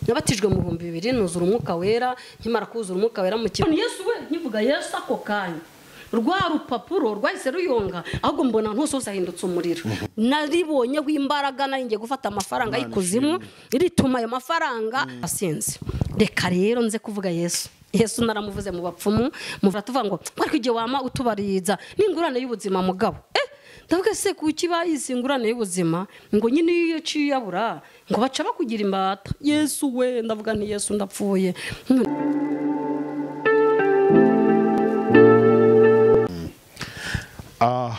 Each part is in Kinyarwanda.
nabatijwe mu 2000 nuzura umwuka wera nkimara kuzura umwuka wera mu kintu Yesu we nkivuga Yesu ako kanya rwa rupapuro rwahise ruyonga ahubwo mbona ntose hose ahindutse umuriro naribonye w'imbaraga naringe gufata amafaranga y'ikuzimu irituma ayo mafaranga asinze reka rero nze kuvuga Yesu naramuvuze mu bapfumu muvura tuvuga ngo ariko igihe wama utubariza n'ingurane y'ubuzima mugabo ndavuga se kuki bayisingurane y'ubuzima ngo nyine iyo ciyabura ngo baca bakugira imbata Yesu we ndavuga nti Yesu ndapfuye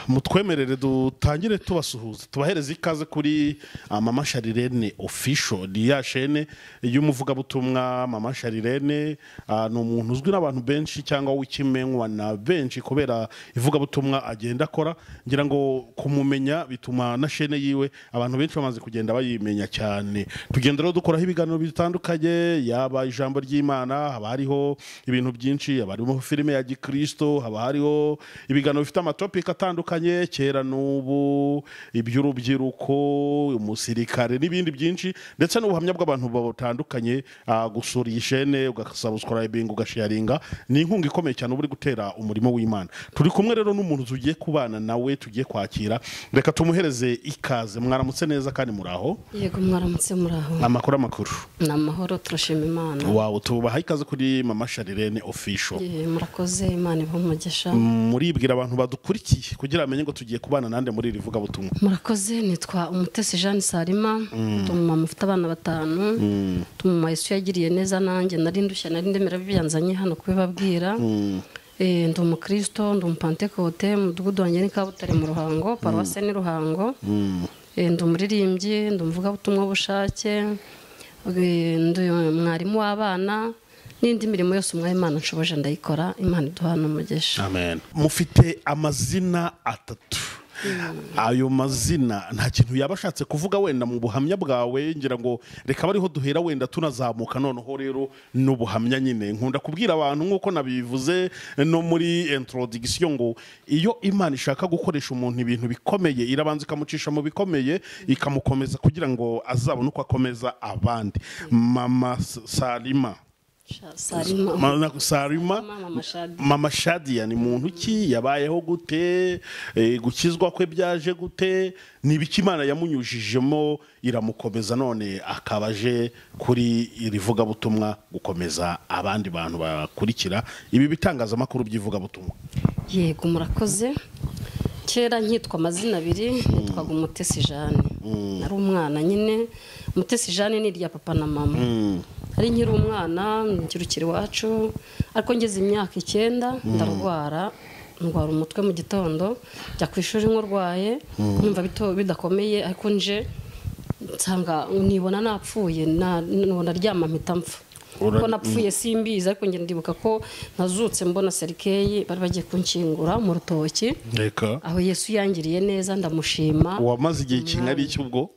mutwemerere dutangire tubasuhuza tubahereza ikaze kuri Mama Sharirene official ni ya shene y'umuvugabutumwa Mama Sharirene no umuntu uzwi n'abantu benshi cyangwa wikimenywa na benshi kubera ivugabutumwa agenda akora ngira ngo kumumenya bituma na shene yiwe abantu benshi bamaze kugenda bayimenya cyane tugenda rero dukoraho ibiganiro bitandukanye yaba ijambo ry'Imana haba hariho ibintu byinshi haba harimo filime ya Gikristo haba hariho ibiganiro bifite amatopic atandukanye kera n'ubu iby'urubyiruko umusirikare n'ibindi byinshi ndetse n'ubuhamya bw'abantu batandukanye gusura iyi shene ugasubscribing ugasharinga ni inkunga ikomeye cyane uri gutera umurimo w'Imana turi kumwe rero n'umuntu tugiye kubana nawe tugiye kwakira reka tumuhereze ikaze mwaramutse neza kandi muraho yego mwaramutse muraho amakuru namahoro turashima Imana wow tubaha ikaze kuri Mama Sharirene official murakoze Imana ibumugisha muribwira abantu badukurikiye kugira amenye ngo tugiye kubana nande muri rivuga butumwa murakoze nitwa Umutesi Jeanne Salima tumama mufite abana 5 tumama Yesu yagiriye neza nanjye nari ndushya nari ndemera byanzanye hano kubibabwira ndi umukristo ndi umupantekote mudugudu wanjye ni Kabutare mu Ruhango paruwase ni Ruhango ndi umuririmbyi ndi umuvuga butumwa bushake ndi mwarimu w'abana n'indi mirimo yose umwanya Imana nshoboje ndayikora Imana iduhana umugisha amen mufite amazina 3 ayo mazina nta kintu yabashatse kuvuga wenda mu buhamya bwawe ngira ngo reka bariho duhera wenda tunazamuka noneho rero n'ubuhamya nyine nkunda kubwira abantu nkuko nabivuze no muri introduction ngo iyo Imana ishaka gukoresha umuntu ibintu bikomeye irabanza ikamucisha mu bikomeye ikamukomeza kugira ngo azabone uko akomeza abandi Mama Salima Mama Shadia ni muntu ki yabayeho gute gukizwa kwe byaje gute nibiki Imana yamunyujijemo iramukomeza none akabaje kuri irivuga butumwa gukomeza abandi bantu bakurikira ibi bitangaza makuru by'ivuga butumwa yego murakoze kera nkitwa amazina 2 nitwaga Umutesi Jeanne nari umwana nyine Umutesi Jeanne ni rya papa na mama ari nkiri umwana nkirukira iwacu ariko ngeze imyaka 9 ndwara umutwe mu gitondo jya kwishuri nkurwaye numva bidakomeye ariko nje nsanga nibona napfuye naryama mpita mpfa uko napfuye simbizi ariko nge ndibuka ko nazutse mbona serikeyi bari bagiye kunkingura mu rutoki aho Yesu yangiriye neza ndamushima wamaze igihe kingari cy'ubwo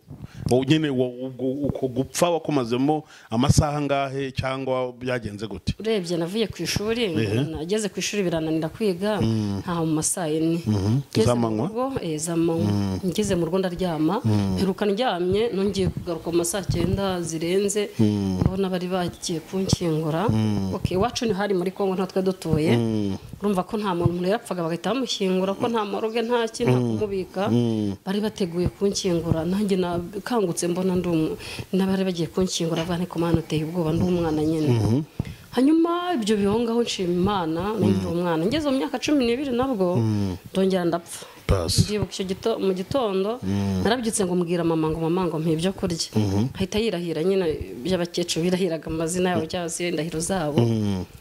nyine uko gupfa wakomazemo amasaha ngahe cyangwa byagenze gute urebye navuye ku ishuri nageze ku ishuri birananira kwiga nta mu masaha 4 zamanywa ngeze mu rugo ndaryama heruka ndyamye nongeye kugaruka mu masaha 9 zirenze mbona bari bagiye kunkingura okay wacu ni hari muri Kongo ntatwe dutuye urumva ko nta muntu yapfaga bagahita bamushyingura ko nta moroge nta kintu kumubika bari bateguye kunkingura nanjye kangutse mbona n'abari bagiye kunkingura avane ko Mana uteye ubwoba ndi umwana nyene hanyuma ibyo bihongaho nshima Imana n'indi umwana ngeze mu myaka 12 nabwo ndongera ndapfa ndibuka mu gitondo narabyutse ngo mbwira mama ngo mpibyo kurya ahita yirahira nyine by'abakecuru birahiraga amazina yabo cyase ndahiro zabo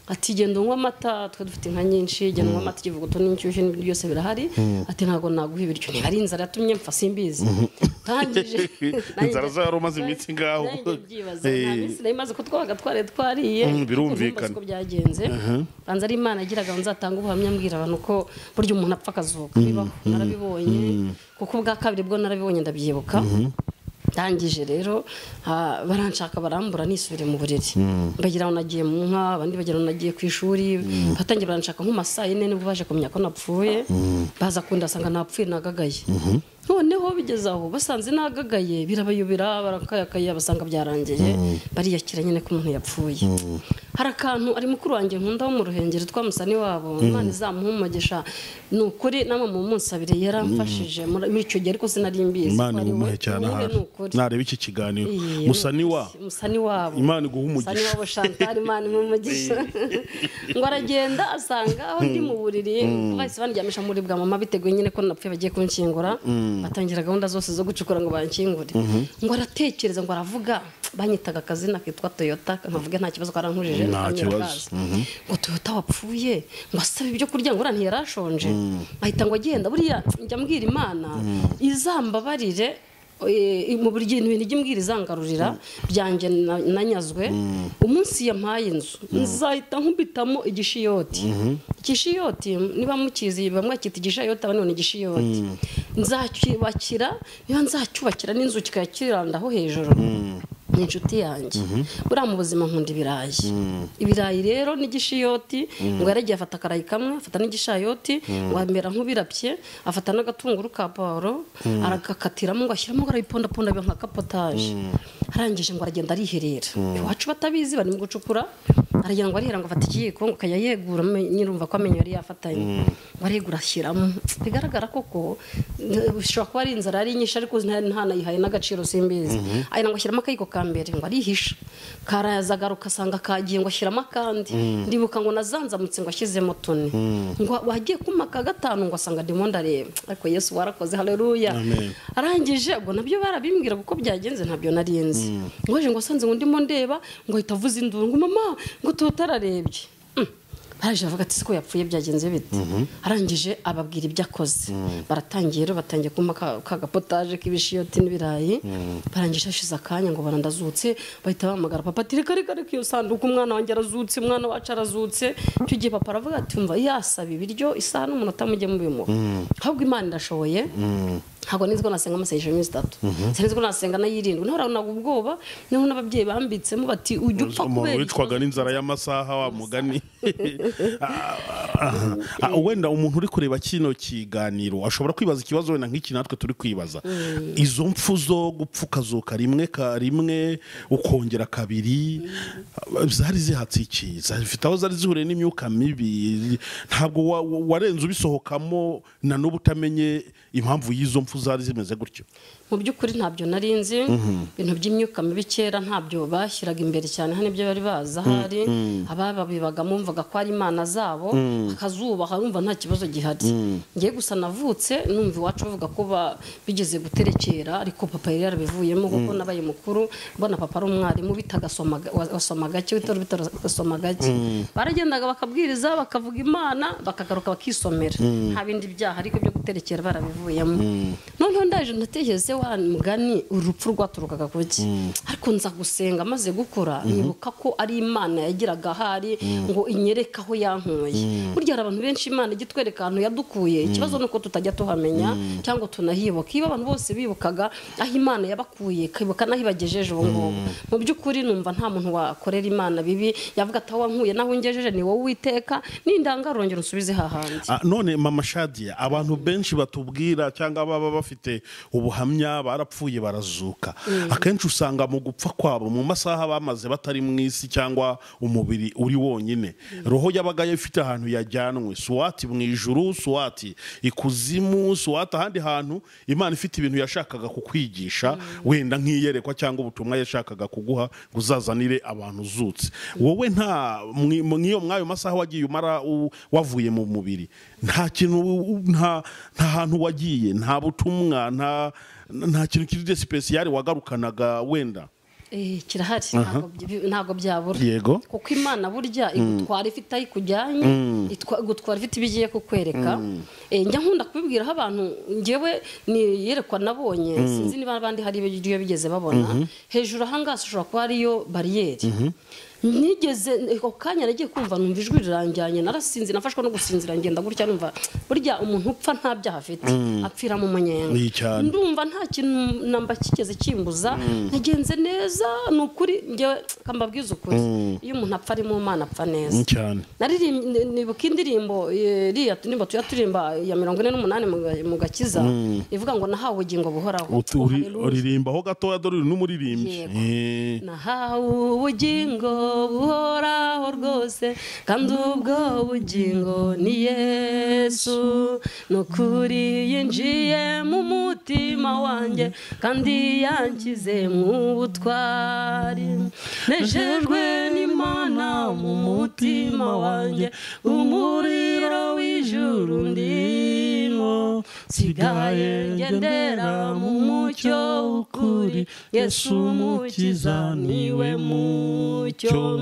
ati genda unywa amata twe dufite inka nyinshi genda unywa amata kivuguto n'inshyushyu n'ibindi byose birahari ati ntago naguha ibiryo ntihari inzara yatumye mpfa simbizi tangije inzara zaro maze imitsi ngaho imaze ko twabaga twariye birumvikana ko byagenze banza ari Imana agiraga nzatanga ubuhamya mbwira abantu ko buryo umuntu apfa akazuka bibaho narabibonye kuko bwa kabiri bwo narabibonye ndabyibuka tangije rero baranshaka barambura nisubire mu buriri bagira ngo nagiye mu nka abandi bagira ngo nagiye ku ishuri batangira baranshaka nk'umasaha 4 nibwo baje kumenya ko napfuye baza kundasanga napfuye nagagaye noneho bigeze aho basanze nagagaye birabayobera barakayakaya basanga byarangiye bariyakira nyine ko umuntu yapfuye. Hari akantu ari mukuru wanjye nkunda wo mu Ruhengeri twamusani wabo Imana izamuhumugisha nukuri namwe mu munsi abiri yaramfashije muri icyo gihe ariko sinari mbizi Imana igumuhe cyane nareba iki kiganiro musani wabo Imana iguhumugisha musani wabo Chantal Imana imumugisha ngo aragenda asanga aho ndi mu buriri bahise bandyamisha muri bwa mama biteguye nyine ko napfuye bagiye kunshyingura batangira gahunda zose zo gucukura ngo banshyingure ngo aratekereza ngo aravuga banyitaga akazina kitwa Toyota nkavuga nta kibazo karankujije ngo Toyota wapfuye ngo asabe ibyo kurya ngo ntiyarashonje ahita ngo agenda buriya njya mbwira Imana izambabarire mu buryo ibintu by'imbwira izangarurira byanjye nanyazwe umunsi yampaye inzu nzahita nkubitamo igishiyoti niba mukizi bamwe akita igishiyoti abandi ni igishiyoti nzacyubakira niba nzacyubakira n'inzu kikayakirandaho hejuru ni inshuti yanjye buriya mu buzima nkunda ibirayi rero n'igishiyoti ngo yaragiye afata akarayi kamwe afata n'igishayoti ngo amera nk'ubirapye afata n'agatunguru ka pawuro aragakatiramo ngo ashyiramo arayipondaponda biba nka kapotaje arangije ngo aragenda ariherera iwacu batabizi bari mu gucukura aragenda ngo arihera ngo afata ikiyiko ngo akajya yegura nyirumva ko amenyo yari yafatanye ngo aregura ashyiramo bigaragara koko bishobora kuba ari inzara ari nyinshi ariko ntanayihaye n'agaciro simbizi ahera ngo ashyiramo akayiko mbere ngo arihisha karaza garuka asanga kagiye ngo ashyiramo akandi ndibuka ngo nazanzamutse ngo ashyizemo tune ngo wagiye kumaka gatanu ngo asanga ndimo ndareba ariko Yesu warakoze haleluya arangije ubwo nabyo barabimbwira kuko byagenze ntabyo narinzi ngo asanze ngo ndimo ndeba ngo ahita avuza induru ngo mama ngo tutararebye araje avuga ati siko yapfuye byagenze bite arangije ababwira ibyo akoze baratangiye rero batangiye kuma kagapotaje k'ibishiyoti n'ibirayi barangije ashize akanya ngo barandazutse bahita bamagara papa ati reka iyo sanduku umwana wanjye arazutse umwana wacu arazutse icyo gihe papa aravuga ati umva yasaba ibiryo isaha n'umunota mujye mubimuha ahubwo Imana irashoboye ntabwo niziko nasenga amasengesho y'imisi 3 siniziko nasenga n'ayirindwi naho nago ubwoba niho n'ababyeyi bambitsemo bati ujye upfa kubera witwaga n'inzara y'amasaha wa mugani wenda umuntu uri kureba kino kiganiro ashobora kwibaza ikibazo wenda nk'iki natwe turi kwibaza izo mpfu zo gupfukazuka rimwe ukongera kabiri zari zihatse iki zifite aho zari zihuriye n'imyuka mibi ntabwo warenze ubisohokamo na n'ubu utamenye impamvu y'izo mpfu zari zimeze gutyo mu by'ukuri ntabyo narinzi ibintu by'imyuka mibi kera ntabyo bashyiraga imbere cyane hano ibyo bari baza hari ababibaga mumvaga ko ari Imana zabo akazuba harumva nta kibazo gihari ngiye gusa navutse numva iwacu bavuga ko bigeze guterekera ariko papa yari yarabivuyemo kuko nabaye mukuru mbona papa ari umwarimu wasoma gake bitasoma gake baragendaga bakabwiriza bakavuga Imana bakagaruka bakisomera nta bindi byaha ariko byo guterekera barabivuyemo noneho ndaje ndatekereza wa mugani urupfu rwaturukaga kuki ariko nza gusenga maze gukora nibuka ko ari Imana yagiraga hari ngo inyereka aho yankuye burya abantu benshi Imana igitwereka ahantu yadukuye ikibazo nuko tutajya tuhamenya cyangwa tunahibuka iyo abantu bose bibukaga aho Imana yabakuye kibuka naho ibagejeje ubu ngubu mu by'ukuri numva nta muntu wakorera Imana bibi yavuga ati aho wankuye naho ungejeje ni wowe Uwiteka n'indangarongero usubize hahandi none mama Shadia abantu benshi batubwira cyangwa baba bafite ubuhamya barapfuye barazuka akenshi usanga mu gupfa kwabo mu masaha bamaze batari mu isi cyangwa umubiri uri wonyine roho yabaga ifite ahantu yajyanwe swati mu ijuru swati ikuzimu swati ahandi hantu Imana ifite ibintu yashakaga kukwigisha wenda nk'iyerekwa cyangwa ubutumwa yashakaga kuguha guzazanire abantu uzutse wowe nta mwiyo mwayo masaha wagiye umara wavuye mu mubiri nta kintu nta hantu wagiye nta butumwa nta kintu kiri special wagarukanaga wenda kirahari ntago byabura yego kuko Imana burya igutwara ifite ayi kujyanye igutwara ifite ibigiye kukwereka njya nkunda kubibwira abantu ngewe ni yerekwa nabonye sinzi niba abandi hari ibyo bigeze babona hejuru ahangase ushobora kuba ariyo bariyeri nigeze kanya nagiye kumva numva ijwi riranjyanye narasinzi nafashwe no gusinzira ngenda gutya numva burya umuntu upfa nta byaha afite apfira mu munyenga ndumva nta kintu namba kigeze kimbuza nagenze neza nukuri ngewe kambabwiza ukuri iyo umuntu apfa ari mu Mana apfa neza cyane nibuka indirimbo iriya tunimba tuyaturimba ya 48 mu gakiza ivuga ngo nahawe ubugingo buhoraho. uririmba ho gatoya dore uri n'umuririmbyi. Nahawe ubugingo buhoraho rwose kandi ubwo bugingo ni Yesu, nukuri yinjiye mu mutima wanjye kandi yankize mu butwari. Nejejwe n'Imana mu mutima wanjye, umuriro w'ijuru ndimo, sigaye ngendera mu mucyo w'ukuri, Yesu mukiza niwe mucyo.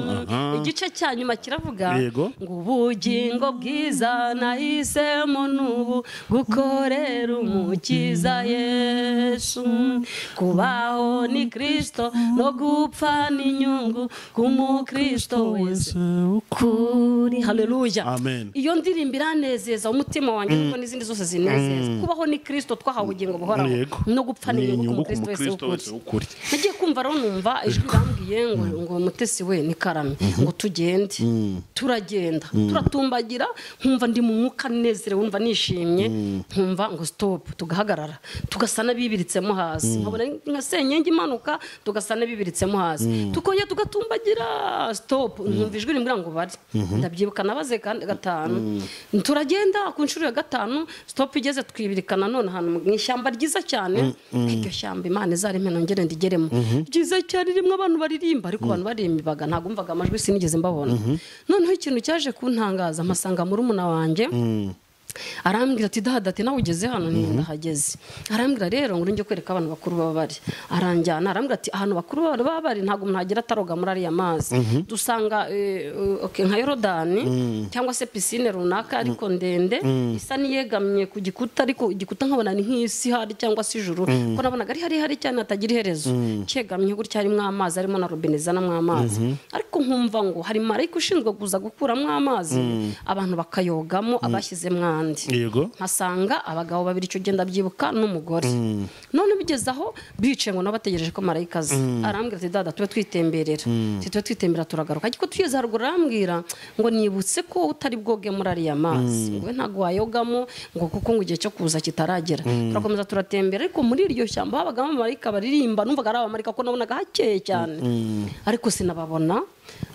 Igice cya nyuma kiravuga ngo ubugingo bwiza nahisemo n'ubu gukorera umukiza Yesu, kubaho ni Kristo no gupfa ni inyungu k'umukristo wese ukuri. Haleluya, amen. Iyo ndirimbo iranezeza umutima wanjye kuko n'izindi zose zinezeza. Kubaho ni Kristo twahawe ubugingo buhoraho, no gupfa ni inyungu k'umukristo wese ukuri. Nagiye kumva rero numva ijwi rambwiye ngo Mutesi we ni Karame ngo tugende. Turagenda turatumbagira, nkumva ndi mu mwuka nezerewe, wumva nishimye, nkumva ngo stop, tugahagarara tugasana bibiritsemo hasi, nkabona nka senyenge imanuka tugasana bibiritsemo hasi, tukongera tugatumbagira stop, nkumva ijwi rimbwira ngo bari. Ndabyibuka nabaze gatanu, turagenda ku nshuro ya gatanu stop igeze twibirikana none ahantu mu ishyamba ryiza cyane. Iryo shyamba Imana izarime nongere ndigeremo, ryiza cyane ririmo abantu baririmba, ariko abantu barimbaga ntabwo umvaga amajwi sinigeze mbabona. Noneho ikintu cyaje kuntangaza, mpasanga murumuna wanjye arambwira ati dada ati nawe ugeze hano? Ndahageze. Arambwira rero ngo njye kwereka abantu bakuru baba bari. Aranjyana arambwira ati ahantu bakuru baba bari ntabwo umuntu agera ataroga muri ariya mazi. Dusanga nka Yorodani cyangwa se pisine runaka ariko ndende isa niyegamye ku gikuta, ariko igikuta nkabona ni nk'isi hari cyangwa se ijuru, ko nabonaga ari hari cyane atagira iherezo, cyegamye gutya harimo amazi, harimo na robine izanamo amazi. Ariko nkumva ngo hari marayika ushinzwe kuza gukuramo amazi abantu bakayogamo abashyizemo. Nkasanga abagabo babiri icyo genda byibuka n'umugore. None bigeze aho bicaye ngo nabategereje ko marayika aza. Arambwira ati dada tube twitemberera. Tube twitembera turagaruka. Ariko tugeze haruguru arambwira ngo nibutse ko utari bwoge muri ariya mazi, ngo ntago wayogamo ngo kuko ngo igihe cyo kuza kitaragera. Turakomeza turatembera, ariko muri iryo shyamba habagamo marayika baririmba, numvaga ari abamarayika ko nabonaga hakeye cyane, ariko sinababona.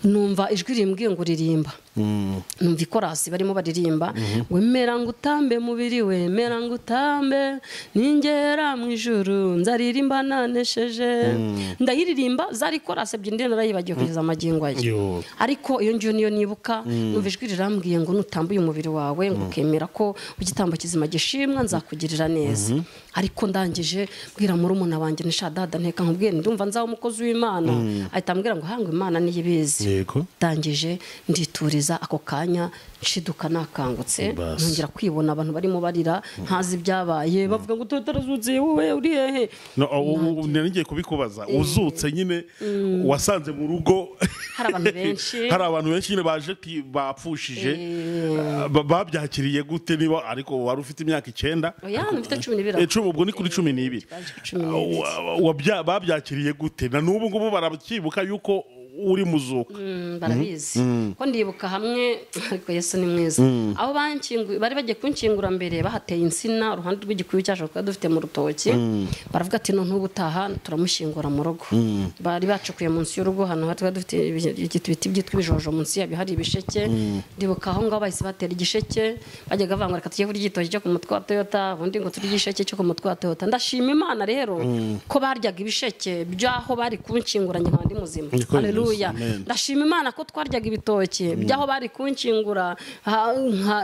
Numva ijwi rimbwiye ngo ririmba, numva ikorasi barimo baririmba ngo mera ngo utambe mubiri we, mera ngo utambe ningera mu ijuru nzaririmba nanesheje. Ndayiririmba, zari korasi ebyiri ndende narayibagiye kugeza amagingo aye. Ariko iyo ngiyo niyo nibuka, numva ijwi rirambwiye ngo nutambuye umubiri wawe ngo ukemera ko igitambo kizima gishimwa nzakugirira neza. Ariko ndangije bwira murumuna wanjye nisha dada nteka nkubwiye ndumva nzaho umukozi w'Imana, ahita ambwira ngo hangwe Imana niyo ibizi. Ndangije ndituriza ako kanya, nshiduka nakangutse, nongera kwibona abantu barimo barira ntazi ibyabaye, bavuga ngo tutarazutse wowe uri hehe. Ngiye kubikubaza, uzutse nyine wasanze mu rugo hari abantu benshi nyine baje bapfushije, babyakiriye gute? Niba ariko wari ufite imyaka 9? Oya, mfite 12. Ubwo ni kuri 12. Babyakiriye gute? Na n'ubu ngubu barakibuka yuko uri muzuka? Barabizi ko ndibuka hamwe, ariko Yesu ni mwiza. Aho bari bagiye kunkingura mbere bahateye insina uruhande rw'igikuyu cyacu twari dufite mu rutoki. Baravuga ati none ubutaha turamushingura mu rugo. Bari bacukuye munsi y'urugo hano twari dufite ibiti byitwa ibijojo, munsi yabyo hari ibisheke. Ndibuka aho ngaho bahise batera igisheke, bajyaga bavanga reka tugiye kurya igitoki cyo ku mutwe wa Toyota, ubundi ngo turye igisheke cyo ku mutwe wa Toyota. Ndashima Imana rero ko baryaga ibisheke byaho bari kunkingura njye nkandi muzima. Haleluya. Ndashima Imana ko twaryaga ibitoki byaho bari kunkingura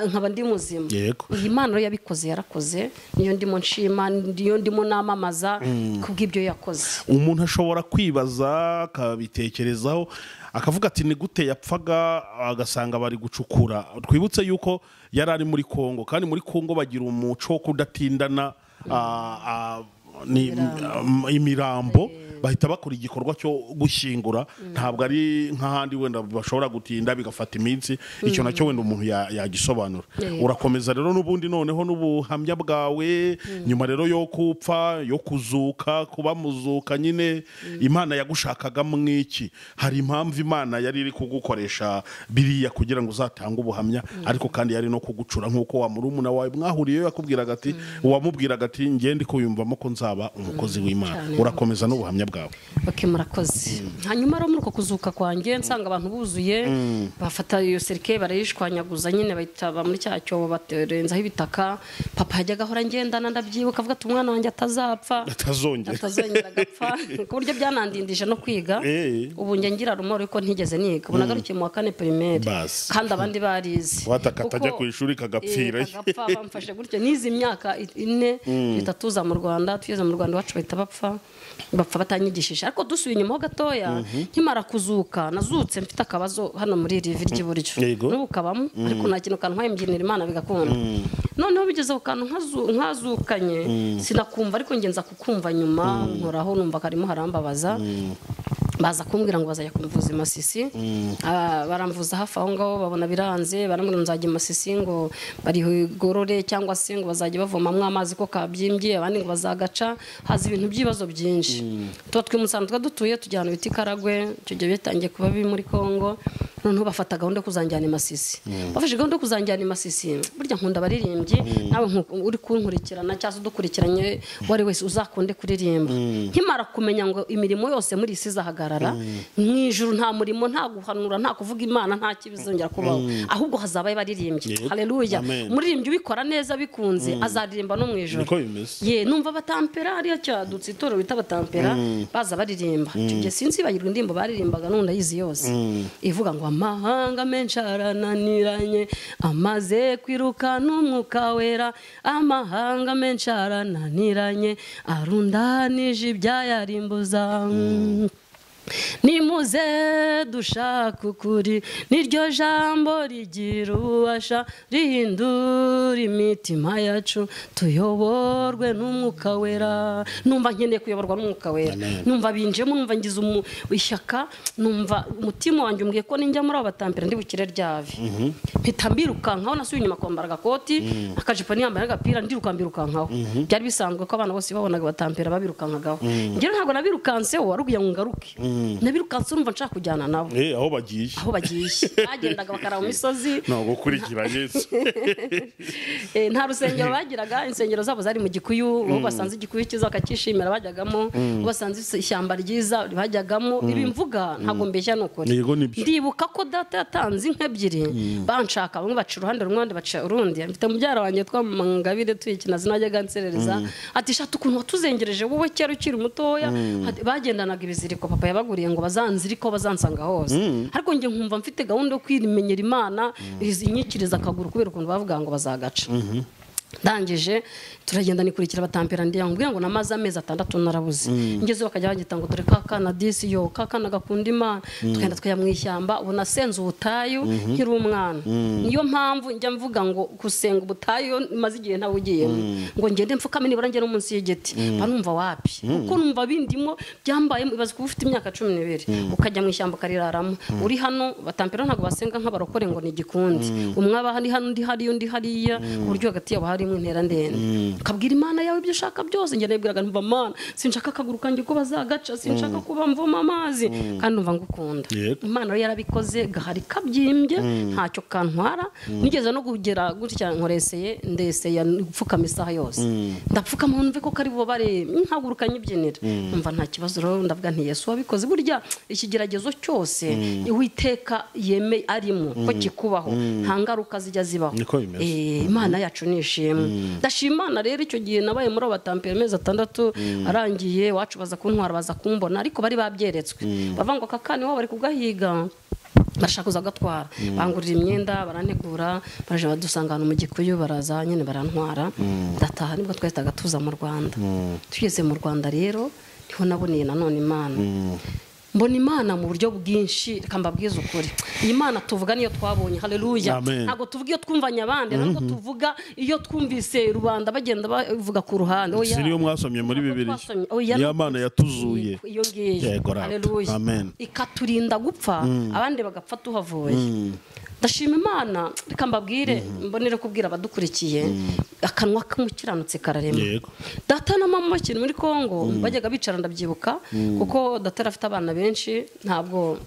nkaba ndi muzima. Iyi Imana rero yabikoze, yarakoze, niyo ndimo nshima, niyo ndimo namamaza kubw'ibyo yakoze. Umuntu ashobora kwibaza akabitekerezaho akavuga ati ni gute yapfaga agasanga bari gucukura? Twibutse yuko yari ari muri Kongo, kandi muri Kongo bagira umuco wo kudatindana imirambo bahita bakora igikorwa cyo gushyingura ntabwo ari nk'ahandi wenda bashobora gutinda bigafata iminsi icyo nacyo wenda umuntu yagisobanura urakomeza rero n'ubundi noneho n'ubuhamya bwawe nyuma rero yo kupfa yo kuzuka kuba muzuka nyine Imana yagushakaga mwiki hari impamvu Imana yari iri kugukoresha biriya kugira ngo uzatange ubuhamya ariko kandi yari no kugucura nk'uko wa murumuna wawe mwahuriyeyo yakubwiraga ati wamubwiraga ati ngende kuyumvamo ko nzaba umukozi w'Imana urakomeza n'ubuhamya bwawe murakoze hanyuma rero muri uko kuzuka kwanjye nsanga abantu buzuye bafata iyo serike barayishwanyaguza nyine bahita muri cya cyobo baterenzaho ibitaka papa yajyaga ahora ngendana ndabyibuka avuga ati umwana wanjye atazongera agapfa ku buryo byanandindije no kwiga ubu njye ngira rumoro ko ntigeze niga ubu nagarukiye mu wa 4 primaire kandi abandi barize watakatajya ku ishuri kagapfira bamfashe gutyo nizi imyaka 4 itatuza mu Rwanda tugeze mu Rwanda wacu bahita bapfa batanyigishije ariko dusubiye inyuma ho gatoya nkimara kuzuka nazutse mfite akabazo hano muri rivi ry'iburyo n'ubu kabamo ariko nta kintu kantwaye mbyinira Imana bigakunda noneho bigeze ku kantu nkazukanye sinakumva ariko ngenza kukumva nyuma nkoraho numva karimo harambabaza baza kumbwira ngo bazajya kumvuza Masisi baramvuza hafi aho ngaho babona biranze baramubwira nzajya Masisi ngo bari gorore cyangwa se ngo bazajya bavomamwe amazi ko kabyimbye abandi ngo bazagaca haza ibintu by'ibibazo byinshi tuba twimusanzwe dutuye tujyana biti Karagwe icyo gihe bitangiye kuba biri muri Kongo noneho bafata gahunda yo kuzanjyana Masisi bafashe gahunda yo kuzanjyana Masisi burya nkunda abaririmbyi nawe uri kunkurikirana cyangwa udukurikiranye wari wese uzakunde kuririmba nkimara kumenya ngo imirimo yose muri isi zahagarara mwijuru nta murimo nta guhanura nta kuvuga Imana nta kibizongera kubaho ahubwo hazabaye baririmbyi haleluya umuririmbyi ubikora neza bikunze azaririmba no mwijuru numva batampera hariya cyadutse itoro bita batampera baza baririmba icyo gihe sinzi bagirwa indirimbo baririmbaga none yizi yose ivuga ngo amahanga menshi arananiranye amaze kwiruka n'umwuka wera amahanga menshi arananiranye arundanije ibyayarimbuza nimuze dushaka ukuri niryo jambo rigira ububasha rihindura imitima yacu tuyoborwe n'umwuka wera numva nkeneye kuyoborwa n'umwuka wera numva binjemo numva ngize ishyaka numva umutima wanjye umbwiye ko ninjya muri abo batampera ndi bukire ryavi mpita mbirukankaho nasubiye inyuma kwambara agakoti akajipo niyambara agapira ndirukankaho byari bisanzwe ko abana bose babonaga batampera babirukankagaho njye ntabwo nabirukanseho warubwiye ngo ngaruke nabirukanse urumva nshaka kujyana nabo aho bagiye bagendaga bakaraba mu misozi no gukurikira Yesu nta rusengero bagiraga insengero zabo zari mu Gikuyu aho basanze Igikuyu cyiza bakakishimira bajyagamo basanze ishyamba ryiza bajyagamo ibimvuga ntago mbeshya n'ukuri ndibuka ko data yatanze inka ebyiri banshaka bamwe baca uruhande rumwe abandi baca urundi mfite mubyara wanjye twamangabire tuyikina zinajyaga nserereza ati shatu ukuntu watuzengereje wowe kera ukiri mutoya bagendanaga ibiziriko papa baguriye ngo bazanziriko bazansanga hose ariko nge nkumva mfite gahunda yo kwimenyera Imana izinyikiriza akaguru kubera ukuntu bavuga ngo bazagaca ndangije turagenda nikurikira batampera ndiyambwira ngo namaze amezi 6 narabuze ngeze bakajya bagita ngo dore kakana disi yo kakana gakunda Imana twenda twaya mu ishyamba ubona senze ubutayu nkiri umwana niyo mpamvu njya mvuga ngo kusenga ubutayu maze igihe ntawugiye ngo ngende mfukame nibara ngere munsi y'igiti banumva wapi kuko numva bindimo byambaye ibaze kuba ufite imyaka 12 ukajya mu ishyamba kariraramo uri hano batampera ntago basenga nk'abarokore ngo ni gikundi umwaba hano ndi hari undi hariya uburyo hagati yabo harimo intera ndende kabwira Imana yawe ibyo ushaka byose njye nebwiraga ntumva Mana sinshaka akaguru kanjye ko bazagaca sinshaka kuba mvoma amazi kandi numva ngukunda Imana yarabikoze gahari kabyimbye ntacyo kantwara nigeze no kugera gutya nkoreseye ndeseye gupfukama isaha yose ndapfukama numve ko kari bo bare nkagurukanye ibyinira numva nta kibazo rero ndavuga nti Yesu wabikoze burya ikigeragezo cyose Uwiteka yeme arimo ko kikubaho nta ngaruka zijya zibaho Imana yacu nishimwe ndashimana rero icyo gihe nabaye muri abatampera amezi 6 arangiye wacu baza kuntwara baza kumbona ariko bari babyeretswe bavanga kakani wabo bari kugahiga bashaka kuzagatwara bangurira imyenda barantegura baje badusanga hano mu Gikuyu baraza nyine barantwara ndataha nibwo twahitaga tuza mu Rwanda tugeze mu Rwanda rero niho naboneye nanone Imana mbona imana mu buryo bwinshi, reka mbabwize ukuri. Iyi mana tuvuga niyo twabonye, haleluya. Ntago tuvuga iyo twumvanye abandi, ntabwo tuvuga iyo twumvise rubanda bagenda bavuga ku ruhande. Oya, niyo mwasomye muri Bibiliya, niyo mana yatuzuye. Iyo ngiyo, haleluya, ikaturinda gupfa abandi bagapfa tuhavuye. Ndashima Imana, reka mbabwire, mbonere kubwira abadukurikiye, akanwa k'umukiranutsi kararema. Data na mama bakiri muri Kongo bajyaga bicara, ndabyibuka kuko data afite abana benshi, ntabwo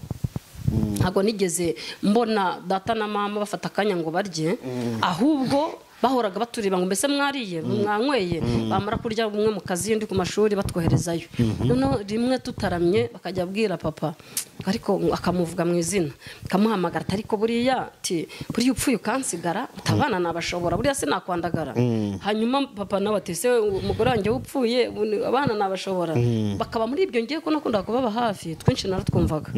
nigeze mbona data na mama bafata akanya ngo barye, ahubwo bahoraga batureba ngo mbese mwariye mwanyweye, bamara kurya umwe mu kazi undi ku mashuri batwoherezayo. Noneho rimwe tutaramye bakajya abwira papa, ariko akamuvuga mu izina, akamuhamagara, ariko buriya upfuye ukansigara utabana nabashobora, buriya sinakwandagara. Hanyuma papa nawe ati se umugore wanjye upfuye abana nabashobora. Bakaba muri ibyo ngiye ko nakunda kubaba hafi, twinshi naratwumvaga.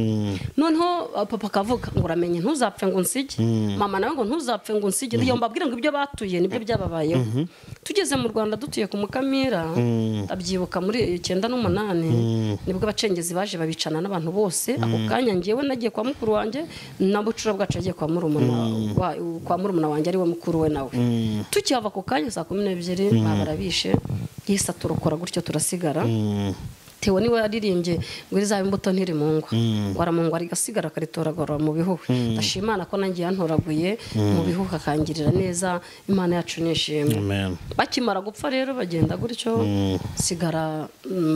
Noneho papa akavuga ngo uramenye ntuzapfe ngo unsige, mama nawe ngo ntuzapfe ngo unsige. Iyo mbabwira ngo ibyo batuye nibyo byababayeho. Tugeze mu Rwanda dutuye ku Mukamira, abyibuka muri 98 nibwo abacengezi baje babicana n'abantu bose. Ako kanya ngewe nagiye kwa mukuru wanjye, na bucura bwacu agiye kwa murumuna wanjye ari we mukuru we nawe. Tukihava ku kanya saa 12 barabishe, Yesu aturokora gutyo turasigara. Tewe niwe yaririmbye ngo izaba imbuto ntiri mu ngwa, waramungwa rigasigara karitoragora mu bihugu. Ndashimana ko nangiye yantoraguye mu bihugu akangirira neza. Imana yacu nishimwe. Bakimara gupfa rero bagenda gutyo,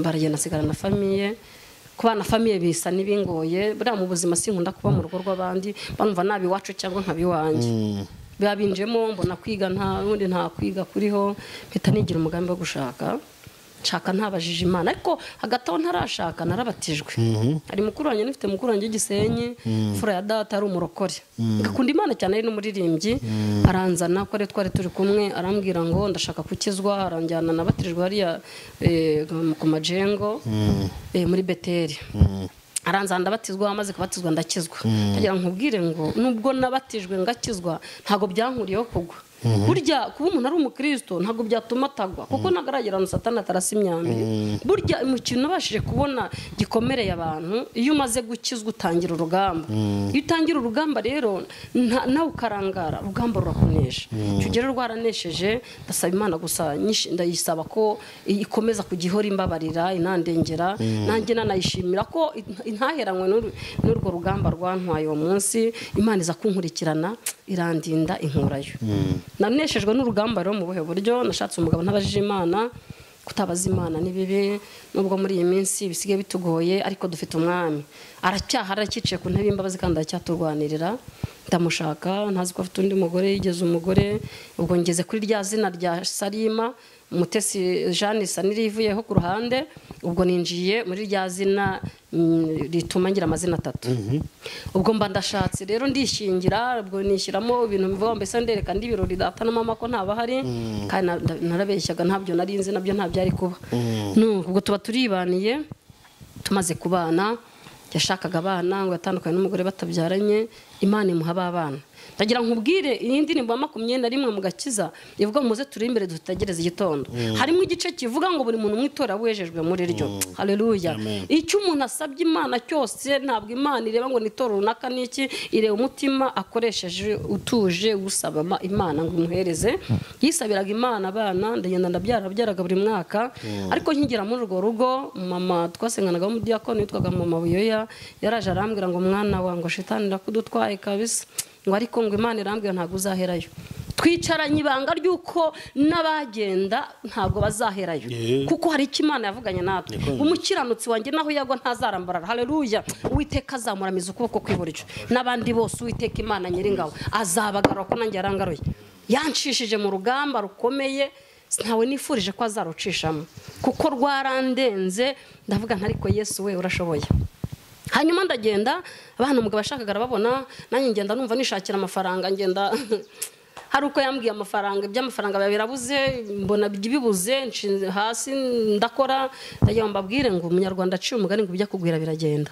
baragenda sigara na famiye. Kubana famiye bisa nibingoye, buriya mu buzima sinkunda kuba mu rugo rw'abandi, banumva nabi wacu cyangwa nkabi wanje. Babinjemo mbona kwiga nta kwiga kuriho, mpita nigira umugambi wo gushaka. Nshaka ntabajije Imana, ariko hagati aho ntarashaka narabatijwe. Ari mukuru wanjye, nifite mukuru wanjye Gisenyi, fura ya data ari umurokore, ngakunda Imana cyane, ari n'umuririmbyi. Aranzana ko twari turi kumwe, arambwira ngo ndashaka kukizwa, aranjyana nabatirijwe hariya ku Majengo muri Beteli. Aranza ndabatizwa, amaze kubatizwa ndakizwa. Ndagira nkubwire ngo nubwo nabatijwe ngakizwa, ntago byankuriyeho kugwa. Burya kuba umuntu ari umukristo ntago byatuma atagwa, kuko nagaragirana Satani atarasa imyambi. Burya ikintu nabashije kubona gikomereye abantu, iyo umaze gukizwa utangira urugamba. Iyo utangira urugamba rero nawe ukarangara, urugamba rurakunesha. Tugere rwaranesheje. Ndasaba Imana gusa, ndayisaba ko ikomeza kugihora imbabarira, inandengera. Nanjye nanayishimira ko intaheranywe n'urwo rugamba rwantwaye uwo munsi. Imana iza kunkurikirana irandinda inkurayo. Naneshejwe n'urugamba rero mu buhe buryo. Nashatse umugabo ntabajije Imana, kutabaza Imana ni bibi, nubwo muri iyi minsi bisigaye bitugoye, ariko dufite umwami. Aracyahara aracyiciye ku ntebe y'imbabazi kandi aracyaturwanirira. Ndamushaka, ntazi ko afite undi mugore, yigeze umugore. Ubwo ngeze kuri rya zina rya Salima, Umutesi Jeanne isa nirivuyeho ku ruhande. Ubwo ninjiye muri rya zina rituma ngira amazina 3. Ubwo mba ndashatse rero ndishingira, ubwo nishyiramo ibintu bivuga mbese ndereka ndi birori data na mama ko ntabahari, kandi narabeshyaga ntabyo narinzi, nabyo ntabyari kuba. Ubwo tuba turibaniye, tumaze kubana. Yashakaga abana ngo yatandukanye n'umugore batabyaranye, Imana imuha abana. Ndagira nkubwire iyi ndirimbo ya 21 mu Gakiza ivuga muze turi imbere dutegereza igitondo. Harimo igice kivuga ngo buri muntu mwitora wejejwe muri ryo. Haleluya. Icyo umuntu asabye Imana cyose, ntabwo Imana ireba ngo nitoro runaka niki, ireba umutima akoresheje utuje gusaba Imana ngo imuhereze. Yisabiraga Imana abana, ndagenda ndabyaraga buri mwaka. Ariko nkigira muri urwo rugo, mama twasenganaga mu diakoni yitwaga mama Buyoya, yaraje arambwira ngo mwana wangu Shitani ndakudutwaye kabisa, ngo ariko ngo Imana irambwira ntago uzaherayo. Twicaranye ibanga ryuko n'abagenda ntago bazaherayo, kuko hari icyo Imana yavuganye natwe. Umukiranutsi wanjye naho yagwa ntazarambarara. Haleluya. Uwiteka azamuramiza ukuboko kw'iburyo, n'abandi bose Uwiteka Imana Nyiringabo azabagarura ko nanjye yarangaruye. Yanshishije mu rugamba rukomeye, ntawe nifurije ko azarucishamo, kuko rwarandenze. Ndavuga ntariko Yesu we urashoboye. Hanyuma ndagenda, abana umugabo ashakaga arababona, nanjye ngenda numva nishakira amafaranga. Ngenda hari uko yambwiye amafaranga, iby'amafaranga birabuze, mbona bibuze, nshinze hasi ndakora. Ndagira mbabwire ngo umunyarwanda aciye umugani ngo bijya kugwira biragenda.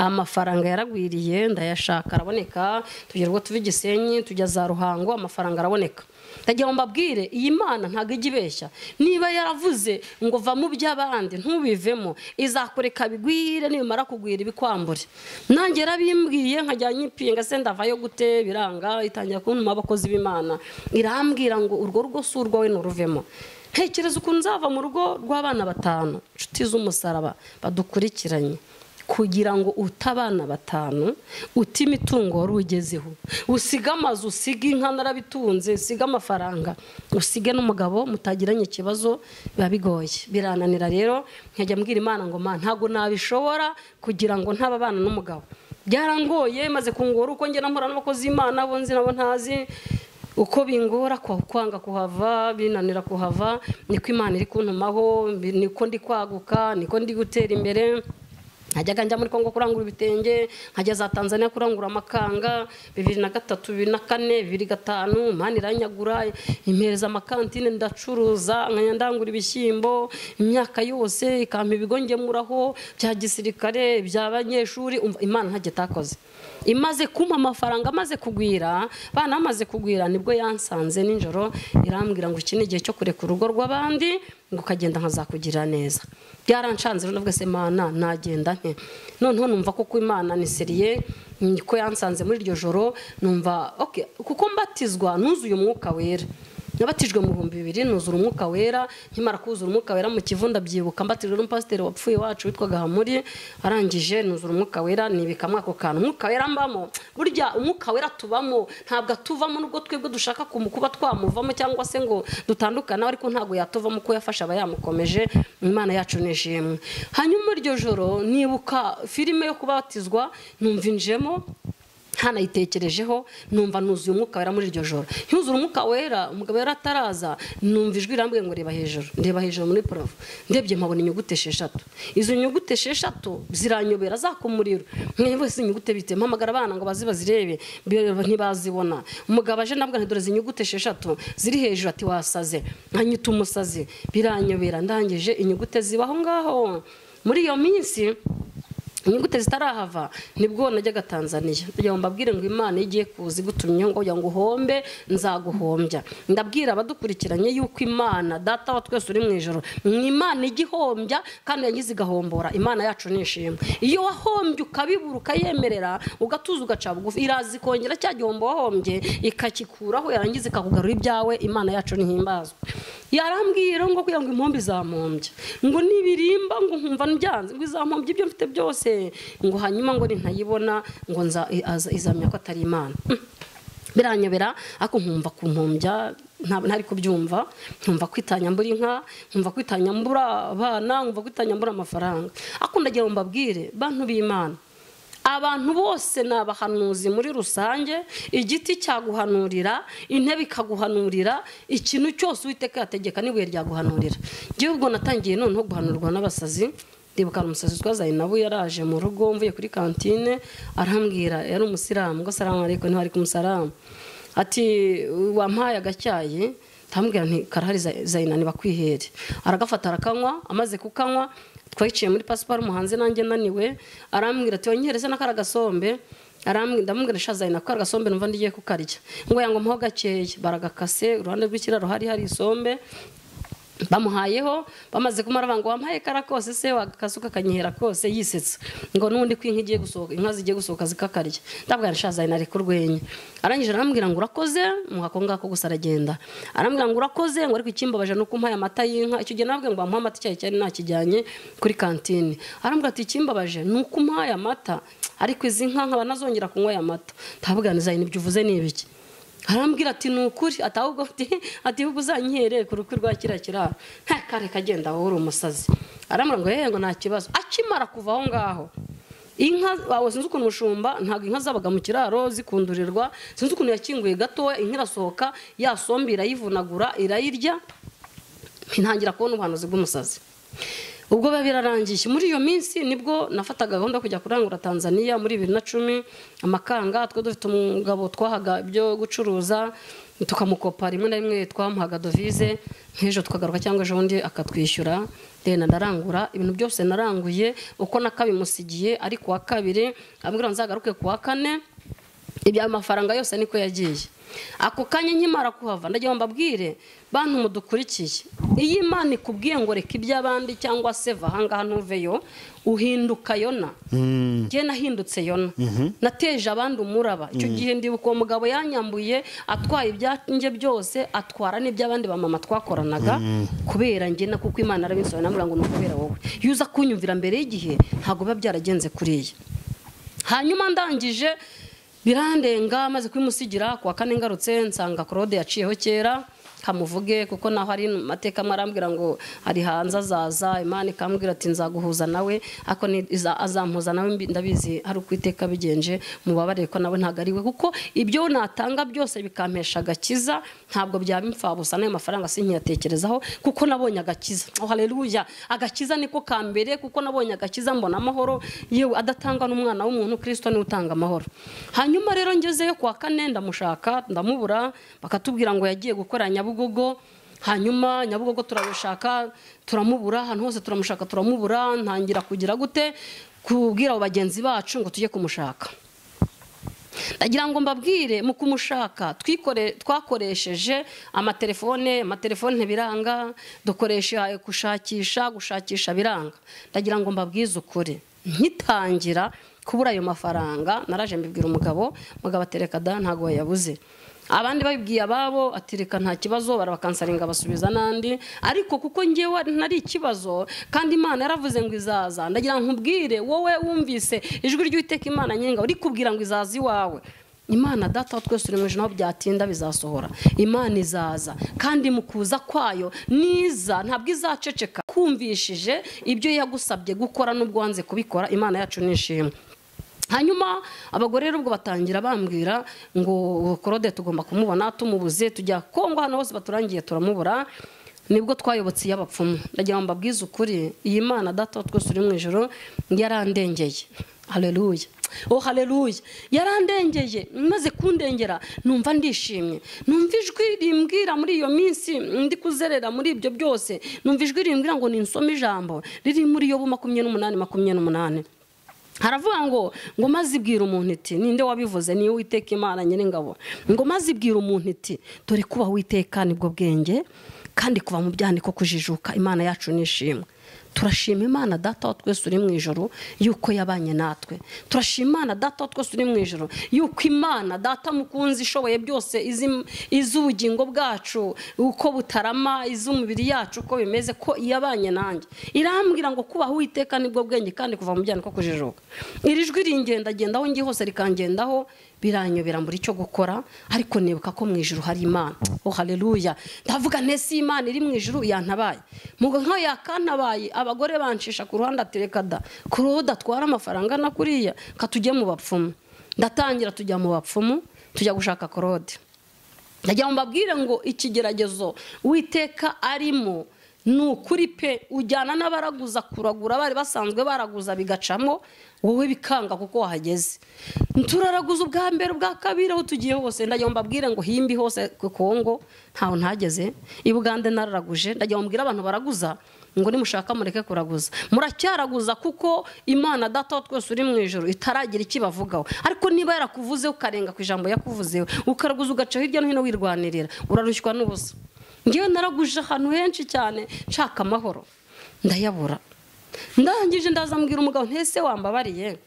amafaranga yaragwiriye ndayashaka araboneka, tugera ubwo tuva i Gisenyi tujya za Ruhango amafaranga araboneka. Ndagira ngo mbabwire iyi Mana ntago ijya ibeshya, niba yaravuze ngo va mu by'abandi ntubivemo izakureka bigwire, nibimara kugwira ibikwambure. Nanjye rabimbwiye nkajya nyipinga se ndavayo gute biranga, itangira kuntuma abakozi b'Imana irambwira ngo urwo rugo si urwawe nuruvemo. Ntekereza ukuntu nzava mu rugo rw'abana 5 inshuti z'umusaraba badukurikiranye, kugira ngo utabana 5 uti imitungo wari ugezeho, usiga amazu, usiga inka narabitunze, usiga amafaranga, usige n'umugabo mutagiranye ikibazo, biba bigoye birananira. Rero nkajya mbwira Imana ngo Mana ntago nabishobora kugira ngo ntababana n'umugabo, byarangoye maze kungora uko ngena mpora n'abakozi Imana bo nzi nabo ntazi uko bingora kwanga kuhava, binanira kuhava, niko Imana iri kuntumaho, niko ndi kwaguka, niko ndi gutera imbere. Najyaga njya muri Kongo kurangura ibitenge, nkajya za Tanzania kurangura amakanga, 2003 2004 2005 Imana iranyagura impereza amakantine ndacuruza, nkanya ndangura ibishyimbo imyaka yose, ikampa ibigo ngemuraho bya gisirikare by'abanyeshuri. Imana ntajye takoze, imaze kumpa amafaranga amaze kugwira, bana amaze kugwira, nibwo yansanze ninjoro irambwira ngo iki ni igihe cyo kureka urugo rw'abandi ngo kagenda nkazakugirira neza. Byaranshanze rero navuga se Mana nagenda nte, noneho numva ko Imana ni seriye, niko yansanze muri iryo joro. Numva okay, kuko mbatizwa nuzuye umwuka wera, nabatijwe mu 2000 nuzura umwuka wera. Nkimara kuzura umwuka wera mu Kivunda byibuka mbatijwe n'umupasiteri wapfuye wacu witwaga Hamuri, arangije nuzura umwuka wera nibikamwe ako kantu umwuka wera mbamo. Burya umwuka wera tubamo ntabwo atuvamo nubwo twebwe dushaka kuba twamuvamo cyangwa se ngo dutandukana, ariko ntabwo yatuvamo ko yafasha abayamukomeje. Imana yacu nishimwe. Hanyuma iryo joro nibuka filime yo kubatizwa, numvinjemo ntanayitekerejeho, numva nuzuye umwuka wera muri iryo joro. Nyuzura umwuka wera, umugabo yari ataraza, numva ijwi rambwiye ngo reba hejuru. Ndeba hejuru muri prof, ndebye mpabona inyuguti 6. Izo nyuguti 6 ziranyobera zakumuriro. Mwe bose inyuguti bite, mpamagara abana ngo bazirebe ntibazibona. Umugabo aje nabwo ntidore inyuguti 6 ziri hejuru, ati wasaze, nkanyita umusazi. Biranyobera, ndangije inyuguti zibaho ngaho. Muri iyo minsi inyuguti zitarahava nibwo najyaga Tanzania, kugira ngo mbabwire ngo Imana igiye kuzi gutumye ngo uhombe nzaguhombya. Ndabwira abadukurikiranye yuko Imana data wa twese uri mu ijoro, Imana igihombya kandi yangize igahombora. Imana yacu nishimwe. Iyo wahombye ukabibura ukayemerera ugatuza ugaca bugufi, irazi kongera cya gihombo wahombye ikakikuraho, yarangiza ikakugarura ibyawe. Imana yacu nihimbazwe. Yarambwira ngo kugira ngo impombe izamombye, ngo nibirimba ngo nkumva ndyanze, ngo izamombye ibyo mfite byose, ngo hanyuma ngo ntayibona ngo izamya ko atari Imana. Biranyobera ako nkumva kumpombya, ntari kubyumva, nkumva kwitanya mbura inka, nkumva kwitanya mbura abana, nkumva kwitanya mbura amafaranga. Ako ndagira ngo mbabwire bantu b'Imana, abantu bose nabahanuzi muri rusange. Igiti cyaguhanurira, intebe ikaguhanurira, ikintu cyose Uwiteka yategeka n'ibuye ryaguhanurira. Ngiye ubwo natangiye noneho guhanurwa n'abasazi. Ndibuka umusazi twazaye nabo yaraje mu rugo mvuye kuri kantine, arambwira yari umusiramu, ngo salamu alaykum, ntari kumusalamu, ati wampaye agacyayi, tambwira nti karahari Zainani bakwihere. Aragafata arakanywa, amaze kukanywa twayiciye muri pasiporo umuhanze nanjye naniwe, arambwira ati wanyihereze n'akara gasombe. Ndamubwira Zaina ko agasombe numva ndigiye kukarya, ngo yango mpaho gakeya. Baragakase, uruhande rw'ikiraro hari isombe, bamuhayeho. Bamaze kumara bango wampaye kara kose se wagakasuka kanyihera kose, yisetsa ngo nundi kwinka igiye gusohoka, inka zigiye gusohoka zikakarya. Ndabwira Zaina ari kurwenya. Arangije arambwira ngo urakoze, muhako ngako gusa aragenda. Arambwira ngo urakoze, ngo ariko ikimbabaje nuko mpaye amata y'inka. Icyo gihe nabwe ngo amuha amata cyari nakijyanye kuri kantine. Arambwira ati ikimbabaje nuko mpaye amata, ariko izi nka nkaba nazongera kunywa aya mata. Ndabwira Zaina ibyo uvuze ni ibiki? Arambwira ati nukuri, atahubwo ati ubuzanyihere ku rukwi rwa kirakiraro. Kare kagenda wowe uri umusazi. Arambwira ngo ngo nta kibazo. Akimara kuva aho ngaho, inka wawe sinzi ukuntu mushumba, ntago inka zabaga mu kiraro zikundurirwa, sinzi ukuntu yakinguye gatoya, inka irasohoka, yasombira yivunagura irayirya. Ntangira kubona ubuhanuzi bw'umusazi. Ubwo babirarangiye. Muri iyo minsi nibwo nafataga gahunda kujya kurangura Tanzania muri 2010 amakanga. Twe dufite umugabo twahaga ibyo gucuruza, tukamukopa rimwe na rimwe twamuhaga dovize nk'ejo tukagaruka cyangwa ejo bundi akatwishyura dena ndarangura ibintu byose naranguye uko nakabimusigiye ari kuwa kabiri ambwira nzagaruke kuwa kane ibya mafaranga yose niko yagiye ako kanya nkimara kuhava ndagiye mbabwire bantu mudukurikiye iyi Imana ikubwiye ngo reka iby'abandi cyangwa se va hangaha ntuveyo uhinduka Yona nge nahindutse Yona nateje abandi umuraba icyo gihe ndibuka uwo mugabo yanyambuye atwaye ibyanjye byose atwara n'iby'abandi bamama twakoranaga kubera nge na kuko Imana arabisobanura nambura ngo nukubera wowe yuza kunyumvira mbere y'igihe ntago biba byaragenze kuriye hanyuma ndangije birandenga maze kwimusigira kuwa kane ngarutse nsanga Claude yaciyeho kera kamuvuge kuko naho ari mateka marambwira ngo ari hanze azaza Imana ikambwira ati nzaguhuza nawe ako ni azampuza nawe ndabizi hari ukwiteka bigenje mubabare ko nawe ntago ari we kuko ibyo natanga byose bikampesha agakiza ntabwo byaba imfabusa nayo mafaranga sinkiyatekerezaho kuko nabonye agakiza haleluya agakiza niko kambere kuko nabonye agakiza mbona amahoro yewe adatanga n'umwana w'umuntu Kristo ni utanga amahoro hanyuma rero ngezeyo kwa kane ndamushaka ndamubura bakatubwira ngo yagiye gukora Nyabugogo hanyuma Nyabugogo turabishaka turamubura hano hose turamushaka turamubura ntangira kugira gute kubwira abagenzi bacu ngo tujye kumushaka ndagira ngo mbabwire mu kumushaka twakoresheje amatelefone biranga dukoresha gushakisha biranga ndagira ngo mbabwize ukuri nkitangira kubura ayo mafaranga naraje mbibwira umugabo atereka da ntago yabuze abandi babibwiye ababo atireka nta kibazo barabakansaringa basubiza nandi ariko kuko ngewe ntari ikibazo kandi Imana yaravuze ngo izaza ndagira nkubwire wowe wumvise ijwi ry'Uwiteka Imana nyenga uri kubwira ngo izaza iwawe Imana data twese uri mwijana aho byatinda bizasohora Imana izaza kandi mukuza kwayo niza ntabwo izaceceka kumvishije ibyo yagusabye gukora n'ubwo wanze kubikora Imana yacu nishimwe hanyuma abagore rero ubwo batangira bambwira ngo Claude tugomba kumubona tumubuze tujya Kongo hano hose baturangiye turamubura nibwo twayobotse y'abapfumu ndagira ngo mbabwize ukuri iyi Mana data twese uri mu ijoro yarandengeye haleluya haleluya yarandengeye maze kundengera numva ndishimye numva ijwi rimbwira muri iyo minsi ndi kuzerera muri ibyo byose numva ijwi rimbwira ngo ninsome ijambo riri muri Yobu 28:28 haravuga ngo mazibwira umuntu iti ninde wabivuze ni Uwiteka Imana Nyiringabo ngo mazibwira umuntu iti dore kuba Uwiteka nibwo bwenge kandi kuva mu byaniko kujijuka Imana yacu nishimwe turashima Imana data twese uri mu ijoro yuko yabanye natwe turashima Imana data twese uri mu ijoro yuko Imana data mukunzi ishoboye byose izubugingo bwacu uko butarama izumubiri yacu uko bimeze ko yabanye nanjye irambwira ngo kubaho Uwiteka nibwo bwenge kandi kuva mu byaniko kujijuka iri jwi ringendagendaho ngi hose rikangendaho biranyobera muri cyo gukora ariko nibuka ko mu ijuru hari Imana haleluya ndavuga ntese Imana iri mu ijuru yantabaye mugo nko yakantabaye abagore bancisha ku ruhande atereka da Claude atwara amafaranga nakuriya katujye mu bapfumu ndatangira tujya mu bapfumu tujya gushaka Claude ndagira ngo mbabwire ngo ikigeragezo Uwiteka arimo nukuri pe ujyana n'abaraguza kuragura bari basanzwe baraguza bigacamo wowe bikanga kuko wahageze turaraguza ubwa mbere ubwa kabiri aho tugiye hose ndagira ngo mbabwire ngo himbi hose ku Kongo ntaho ntageze i Bugande nararaguje ndagira ngo mbwira abantu baraguza ngo nimushaka mureke kuraguza muracyaraguza kuko Imana data twese uri mu ijoro itaragira ikibavugaho ariko niba yarakuvuze ukarenga ku ijambo yakuvuzeho ukaraguza ugaca hirya no hino wirwanirira urarushywa n'ubusa ngewe naraguje ahantu henshi cyane nshaka amahoro ndayabura ndangije ndazambwira umugabo ntese wambabariye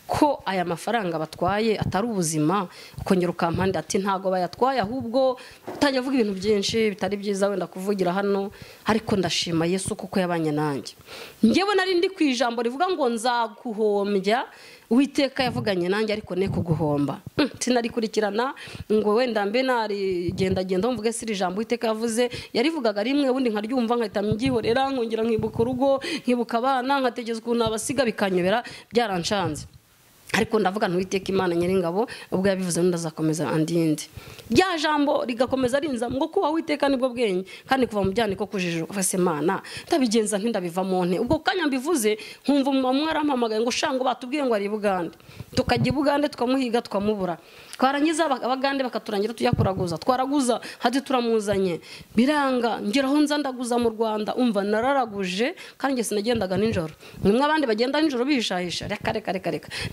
ko aya mafaranga batwaye atari ubuzima ukongera ukampanda ati ntago bayatwaye ahubwo utangiye avuga ibintu byinshi bitari byiza wenda kuvugira hano ariko ndashima Yesu kuko yabanye nanjye ngewe nari ndi kwijambo rivuga ngo nzaguhombya Uwiteka yavuganye nanjye ariko ne kuguhomba sinarikurikirana ngo wenda mbe nari genda mvuge siri ijambo Uwiteka yavuze yarivugaga rimwe ubundi nkaryumva nkahita mbyihorera nkongera nkibuka urugo nkibuka abana nkategeza ukuntu abasiga bikanyobera byaranshanze ariko ndavuga ntuwiteka Imana Nyiringabo ubwo yabivuze n'undi azakomeza andinde. Rya jambo rigakomeza rinza ngo kuba witeka nibwo bwenge kandi kuva mu byaniko kujijuka fase Mana ndabigenza ntindabivamo nte. Ubwo kanya mbivuze nkumva umwe arampamagaye ngo shango batubwiye ngo ari Bugande, tukajya Bugande tukamuhiga tukamubura, twarangiza abagande bakaturangira tujya kuraguza, twaraguza hadi turamuzanye biranga ngeraho nza ndaguza mu Rwanda umva nararaguje kandi nge sinagendaga ninjoro. Nimwe abandi bagenda ninjoro bihishahisha reka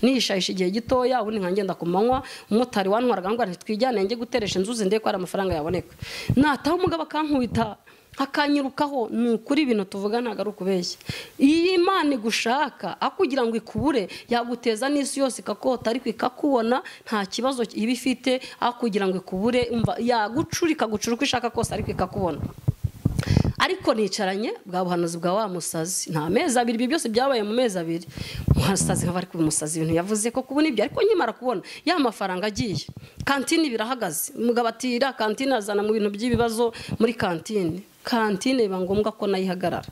nihishahisha igihe gitoya ubundi nkagenda ku manywa. Umutari wantwaraga ngo ntitwijyane nge guteresha inzuzi ndeko ari amafaranga yaboneka, nataho umugabo akankubita hakanyirukaho. Ni ukuri ibintu tuvuga ntago ari ukubeshya. Iyi Imana igushaka akugira ngo ikubure yaguteza n'isi yose ikakota ariko ikakubona nta kibazo iba ifite, akugira ngo ikubure umva yagucurika gucuruka ishaka kose ariko ikakubona. Ariko nicaranye bwa buhanuzi bwa wa musazi nta mezi abiri, ibyo byose byabaye mu mezi abiri. Muhasazi nkaba ari ku musazi ibintu yavuze ko kubona ibyo, ariko nkimara kubona ya mafaranga agiye kantine birahagaze. Umugabo atira kantine azana mu bintu by'ibibazo muri kantine biba ngombwa ko nayihagarara.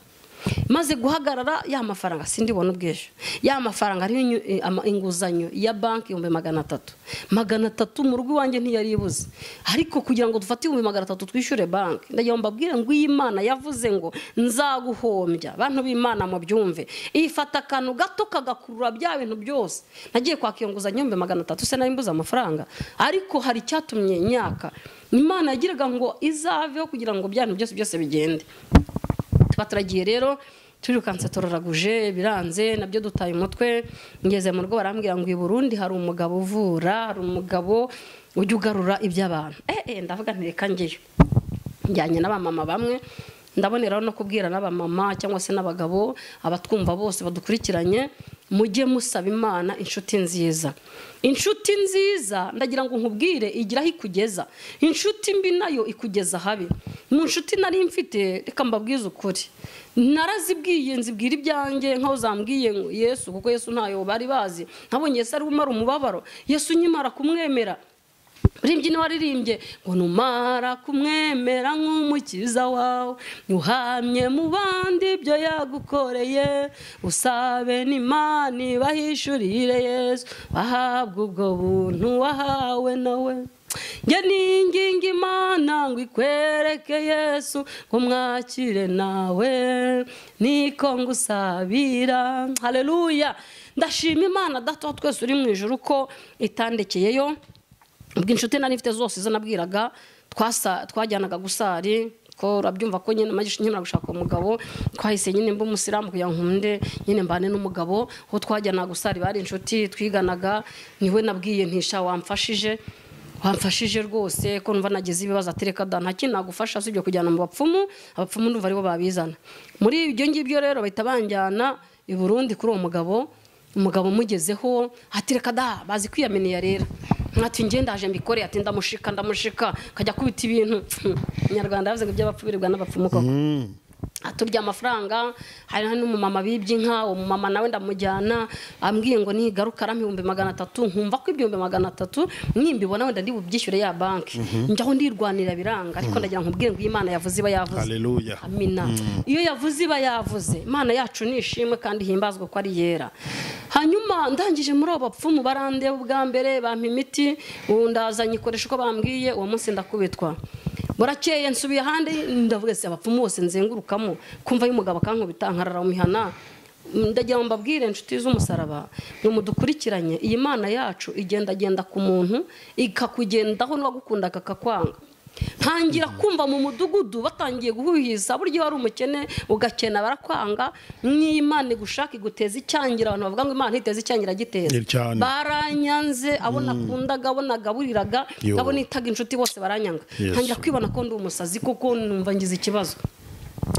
Maze guhagarara ya mafaranga sindibona ubwesho. Ya mafaranga ari inguzanyo ya banki 300 mu rugo wanjye ntiyaribuze, ariko kugira ngo dufate 300 twishyure banki ndagira mbabwire ngo iyi Imana yavuze ngo nzaguhombya. Abantu b'Imana mu byumve ifata kanu gato kagakurura bya bintu byose. Nagiye kwaka inguzanyo 300 se narimbuza amafaranga, ariko hari cyatumye nyaka Imana yagiraga ngo izaveho kugira ngo bya bintu byose bigende. Turagiye rero turirukanse turaraguje biranze nabyo dutaye umutwe. Ngeze mu rugo barambwira ngo i Burundi hari umugabo uvura, hari umugabo ujya ugarura iby'abantu. Ndavuga ntireka ngeyo. Njyanye n'abamama bamwe, ndaboneraho no kubwira n'abamama cyangwa se n'abagabo abatwumva bose badukurikiranye, mujye musaba Imana inshuti nziza. Inshuti nziza ndagira ngo nkubwire igira ikugeza, inshuti mbi nayo ikugeza habi. Mu nshuti nari mfite reka mbabwize ukuri, narazibwiye nzibwira ibyanjye nkaho zambwiye Yesu, kuko Yesu ntayo bari bazi. Nabonye Yesu ari umara umubabaro, Yesu nyimara kumwemera Rimbyine waririmbye ngo numara kumwemera nk'umukiza wawe uhamye mu bandi ibyo yagukoreye, usabe n'Imana ibahishurire Yesu bahabwa ubwo buntu wahawe nawe. Nge ninginga Imana ngo ikwereke Yesu ngo mwakire nawe niko ngusabira. Haleluya. Ndashima Imana data twese uri mu ijuru ko itandekeyeyo. Ubwo inshuti nari mfite zose zo nabwiraga twajyanaga gusari ko urabyumva ko nyine nyine gushaka umugabo twahise nyine mba umusiramu kugira nkunde nyine mbane n'umugabo ho twajyanaga gusari bari inshuti twiganaga. Niwe nabwiye ntisha wamfashije rwose ko numva nagize ibibazo atereka da nta kintu nagufasha usibye kujyana mu bapfumu. Abapfumu ndumva aribo babizana. Muri ibyo ngibyo rero bahita banjyana i Burundi kuri uwo umugabo mugezeho atereka da bazi kwiyameniya rero mwati ngendaje mbikore ati ndamushika kajya kubita ibintu. Nyarwanda yavuze ngo by'abapfubirirwa n'abapfumu koko. Aturya amafaranga. Hari n'umumama bibye inka, uwo mumama nawe ndamujyana ambwiye ngo nigaruka arampa 300. Nkumva ko ibyo 300 nimbibona wenda ndi bubyishyure ya banki. Njyaho ndirwanira biranga, ariko ndagira nkubwire ngo Imana yavuze iba yavuze. Haleluya. Amina. Iyo yavuze iba yavuze. Imana yacu nishimwe kandi himbazwe ko ari yera. Hanyuma ndangije muri abo bapfumu barandeba ubwa mbere bampa imiti, ndazanye ikoresha uko bambwiye. Uwo munsi ndakubitwa. Burakeye nsubiye handi ndavuga se abapfumu bose nzengurukamo kumva y'umugabo akankubita nkarara mu mihana. Ndagira mbabwire inshuti z'umusaraba ngo mudukurikiranye, iyi Mana yacu igenda ku muntu ikakugendaho n'uwagukunda akakwanga. Ntangira kumva mu mudugudu batangiye guhuhiza buryo wari umukene ugakena barakwanga. N'Imana gushaka iguteza icyangira, abantu bavuga ngo Imana iteza icyangira giteza. Baranyanze abona kundaga abona gaburiraga abona itaga inshuti bose baranyanga. Ntangira kwibona ko ndi umusazi kuko numva ngize ikibazo.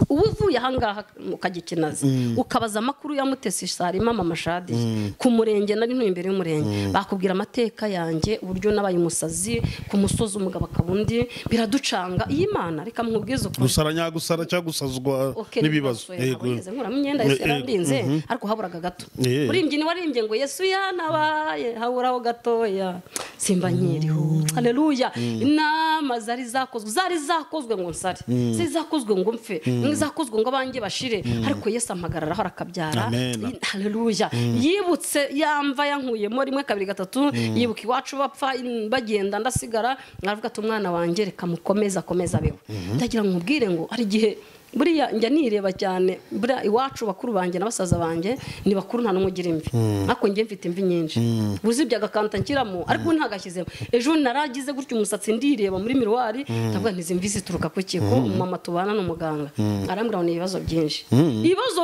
Uvuye ahangaha ukagikinaza ukabaza amakuru ya Mutesi Salima Mama Shadi ku murenge nari ntuye imbere y'umurenge bakubwira amateka yanjye uburyo nabaye umusazi ku musozi umugabo akabundi biraducanga. Iyi Mana reka mwubwize uko gusara cyagusazwa n'ibibazo. Yego nkura myenda yose yarandinze ariko haburaga gato. Urimbye ni warimbye ngo Yesu yanabaye haburaho gatoya simba nkiriho. Haleluya. Inama zari zakozwe ngo nsare, zizakozwe ngo mfe, zizakozwe ngo abanjye bashire, ariko Yesu amagarara harakabyara. Haleluya. Yibutse yamva yankuyemo rimwe kabiri gatatu, yibuka iwacu bapfa bagenda ndasigara, aravuga ati umwana wanjye reka mukomeza abeho. Ndagira ngo mubwire ngo hari gihe buriya njya nireba cyane, buriya iwacu bakuru banjye n'abasaza banjye ni bakuru nta n'umugira imvi, ariko njye mfite imvi nyinshi buzibye agakanta nkiramo, ariko ntagashyizemo. Ejo naragize gutyo umusatsi ndireba muri miruwari, ndavuga ntizi imvi zituruka ku kiko. Mama tubana n'umuganga arambwira ngo ni ibibazo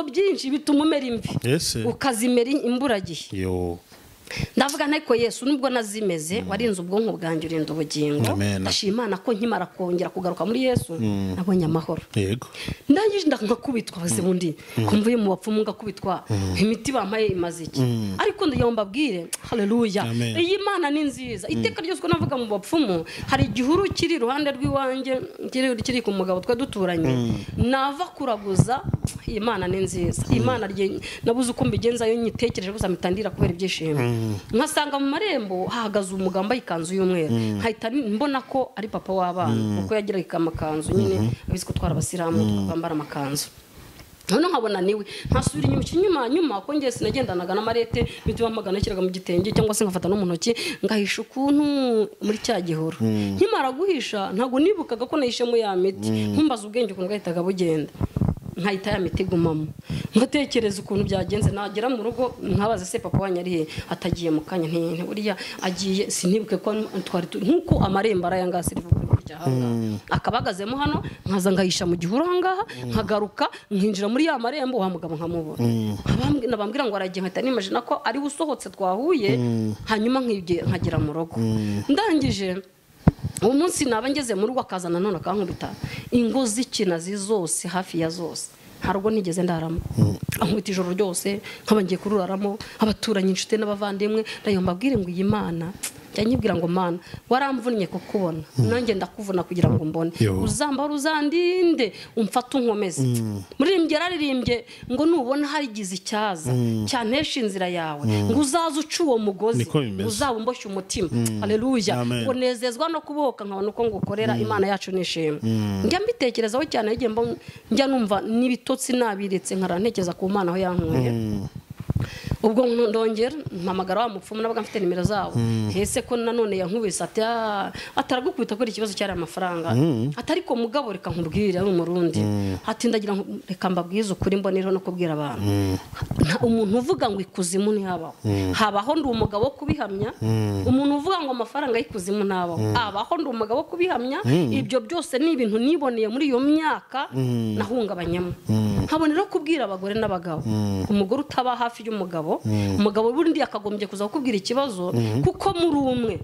byinshi bituma umera imvi ukazimera imburagihe. Ndavuga ntako Yesu nubwo nazimeze warinze ubwonko bwanjye urinda ubugingo. Ndashimana ko nkimara kongera kugaruka muri Yesu nabonye amahoro. Ndangije ndakubitwa base bundi kumvuye mu bapfumu ngakubitwa imiti bampaye imaze iki, ariko ndagira mbabwire haleluya, iyi Mana ni nziza. Iteka ryose ko navuga mu bapfumu hari igihuru kiri iruhande rw'iwanjye kiri ku mugabo twa duturanye, nava kuraguza. Iyi Mana ni nziza. Iyi Mana rye nabuze uko mbigenza yo nyitekereje gusa mitandira kubera ibyishimo. Nkasanga mu marembo hahagaze umugamba ikanzu y'umweru, nkahita mbona ko ari papa w'abana kuko yagira ikamakanzu nyine abizi ko twara abasilamu bambara amakanzu. None nkabona niwe nkasubira inyuma ko ngiye sinagendanaga n'amarete bitu bamagana kiraga mu gitenge cyangwa se ngafata no mu ntoki ngahisha ukuntu muri cya gihuru. Nkimara guhisha ntago nibukaga ko nahishemo ya miti, nkumbaza ubwenge ukuntu gahitaga bugenda, nkahita ya miti gumamo, nkatekereza ukuntu byagenze. Nagera mu rugo nkabaza se papa wanyarihe, atagiye mu kanya nti buriya agiye, sinibuke ko twari nkuko amarembo arayangase rivuga burya hanga akabagazemo hano, nkaza ngahisha mu gihuru hangaha, nkagaruka nkinjira muri ya marembo wa mugabo nkamubona. Nabambwira ngo aragiye, nkahita nimagina ko ari usohotse twahuye, hanyuma nkagera mu rugo. Ndangije uwo munsi naba ngeze mu rugo akazana none akankubita ingo z'ikinazi zose hafi ya zose, ntarwo nigeze ndaramo. Ankubita ijoro ryose nkaba ngiye kururaramo, abaturanyi inshuti n'abavandimwe. Ndayo mbabwire ngo iyi Mana cyanyibwira ngo Mana waramvunnye kukubona, nanjye ndakuvuna kugira ngo mbone, uzambara uzandinde umfata unkomeze. Muririmbye yararirimbye ngo nubona harigize icyaza cyantesha inzira yawe, ngo uzaze uca uwo mugozi, uzabumboshye umutima. Haleluya. Ngo nezezwa no kubohoka nkabona uko ngukorera. Imana yacu nishimwe. Njya mbitekerezaho cyane, njya numva n'ibitotsi nabiretse nkarantekereza ku Mana aho yankuye. Ubwo ndongera mpamagara wa mupfumu nabaga mfite nimero zabo, hese ko nanone yankubise ati ataragukubita ko ikibazo cyari amafaranga, atari ko mugabo reka nkubwire ari umurundi, ati ndagira reka mbabwize ukuri mbonero no kubwira abantu. Umuntu uvuga ngo ikuzimu ni habaho ndi umugabo wo kubihamya. Umuntu uvuga ngo amafaranga y'ikuzimu nabaho, abaho ndi umugabo wo kubihamya. Ibyo byose ni ibintu niboneye muri iyo myaka nahungabanyamo. Nkabonera kubwira abagore n'abagabo, umugore utaba hafi y'umugabo, umugabo bundi akagombye kuza kukubwira ikibazo kuko muri umwe.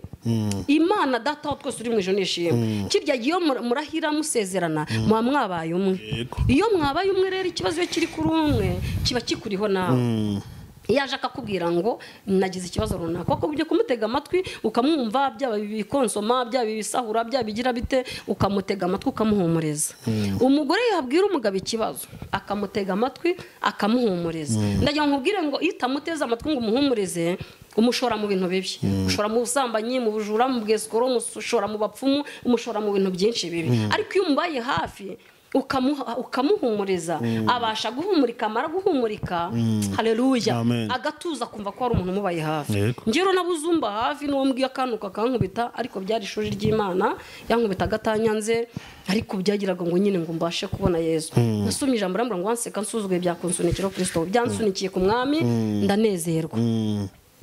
Imana data wa twese uri mu ijuru nishimwe. Kirya iyo murahira musezerana muba mwabaye umwe. Iyo mwabaye umwe rero ikibazo iyo kiri kuri umwe kiba kikuriho nawe. Yaje akakubwira ngo nagize ikibazo runaka, kuko ujye kumutega amatwi ukamwumva, byaba bikonsoma byaba bisahura byaba bigira bite, ukamutega amatwi ukamuhumuriza. Umugore yabwira umugabo ikibazo akamutega amatwi akamuhumuriza. Ndagira nkubwire ngo itamuteza amatwi ngo umuhumurize, umushora mu bintu bibi, umushora mu busambanyi, mu bujura, mu bwesukoro, umushora mu bapfumu, umushora mu bintu byinshi bibi. Ariko iyo umubaye hafi ukamuhumuriza, abasha guhumurika, amara guhumurika. Haleluya. Agatuza kumva ko ari umuntu umubaye hafi. Ngero nabuzumba hafi n'uwo mbwiye akantu kakankubita, ariko byari ishuri ry'Imana, yankubita gatanyanze, ariko byagiraga ngo nyine ngo mbashe kubona Yesu. Nasomye ijambo rambura ngo wanseka nsuzuguye byakunsunikira Kristo, byansunikiye ku mwami ndanezerwa.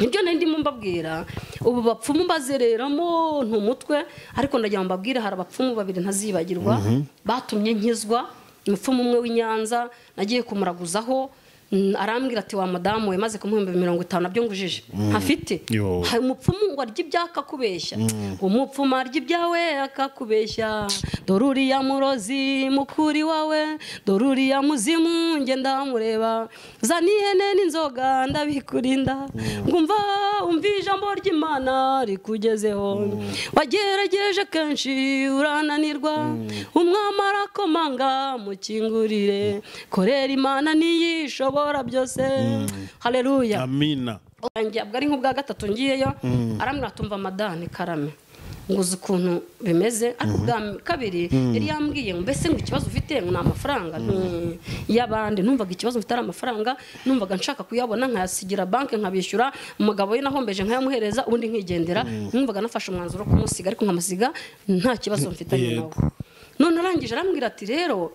Ibyo nandi mbabwira ubu bapfumu bazereramo ntumutwe, ariko ndagira mbabwire hari abapfumu babiri ntazibagirwa batumye nkizwa. Umupfumu umwe w'Inyanza nagiye kumuraguzaho, arambwira ati wa madamu we maze kumuhemba 50 nabyo ngujije afite. Umupfumu ngo arya ibyaka kubeshya, umupfumu arya ibyawe akakubeshya. Doruri ya murozi mukuri wawe, doruri ya muzimu nge ndamureba, zanihene n'inzoga ndabikurinda, ngumva umva ijambo ry'Imana rikugezeho. Wagerageje kenshi urananirwa, umwami arakomanga mukingurire, korera Imana niyishobo byose. Haleluya. Amina. abwo ari nk'ubwa gatatu ngiyeyo arambwira tumva madani karame nguzi ukuntu bimeze ariko bwa kabiri yari yambwiye ngo mbese ngo ikibazo ufite ngo ni amafaranga y'abandi numvaga ikibazo mfite ari amafaranga numvaga nshaka kuyabona nkayasigira banki nkabishyura umugabo we nahombeje nkayamuhereza ubundi nkigendera numvaga nafashe umwanzuro kumusiga ariko nkamusiga nta kibazo mfitanye nawe none arangije arambwira ati rero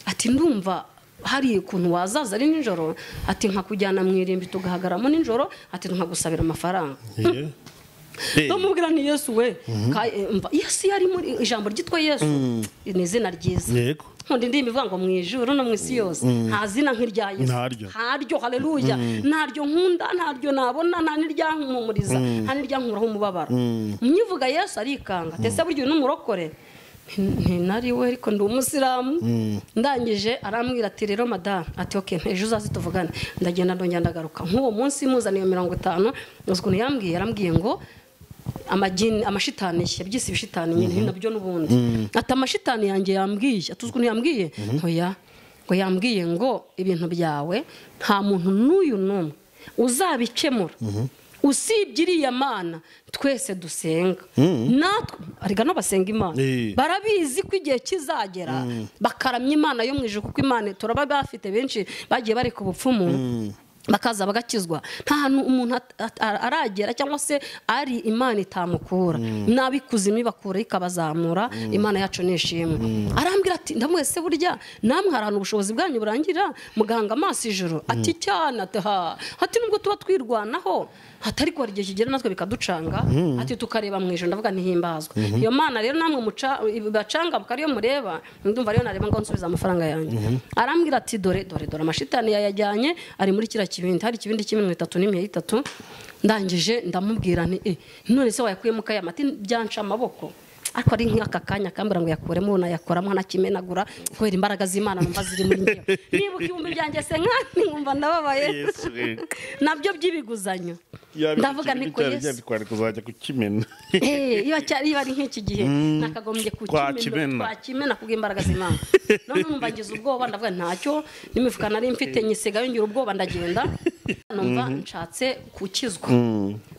ati ndumva hari ukuntu wazaza ari nijoro ati nkakujyana mu irimbi tugahagaramo nijoro ati nkagusabira amafaranga ndamubwira ni Yesu we Yesu yari muri ijambo ryitwa Yesu ni izina ryiza yego nkundi ndimi ivuga ngo mu ijuru no mu isi yose nta zina nk'irya Yesu ntaryo haleluya ntaryo nkunda ntaryo nabona nta niryankumumuriza nta niryankuraho umubabaro myivuga Yesu arikanga tese buryo n'umurokore nari we ariko ndi umusilamu ndangije arambwira ati rero madame ati okay ejo uzaze tuvugane ndagenda ndongera ndagaruka nk'uwo munsi muzaniye 50 ukuntu yarambwiye ngo amashitani yabyise ibishitani nyine nabyo nubundi ati amashitani yanjye yambwiye atuzwe yambwiye hoya ngo yambwiye ngo ibintu byawe nta muntu n'uyu numwe uzabikemura usibye iriya mana twese dusenga natwe ariko no basenga imana barabizi ko igihe kizagera bakaramya imana yo mu ijuru kuko imana turaba bafite benshi bagiye bari ku bupfumu bakaza bagakizwa nta hantu umuntu aragera cyangwa se ari imana itamukura nabikuzimi bakura ikabazamura imana yacu nishimwe arambwira ati ndamwese burya namwe harana ubushobozi bwanyu burangira muganga amaso ijuru ati cyane ati nubwo tuba twirwanaho hatari ko igihe kigera natwe bikaducanga ati tukareba mu ijuru ndavuga ntihimbazwa iyo mana rero namwe bacanga bukariyo mureba ndumva rero nareba ngo nsubiza amafaranga yanjye arambwira ati dore amashitani yayajyanye ari muri kira kibindi hari kibindi kimwe 3 ndangije ndamubwira nti none se wayakuyemo kaya mati byanca amaboko ariko ari nk'aka kanya kambira ngo yakuremo unayakoramo hanakimenagura kubera imbaraga z'Imana numva ziri muri njye nibuka ibumbi byanjye se nkani nkumva ndababaye nabyo by'ibiguzanyo ndavuga niko Yesu kwari kuzajya kukimena iyo ari nk'iki gihe nakagombye kwakimena kubw'imbaraga z'Imana none numva ngize ubwoba ndavuga ntacyo n'imifuka nari mfite nyisigayo ngira ubwoba ndagenda numva nshatse kukizwa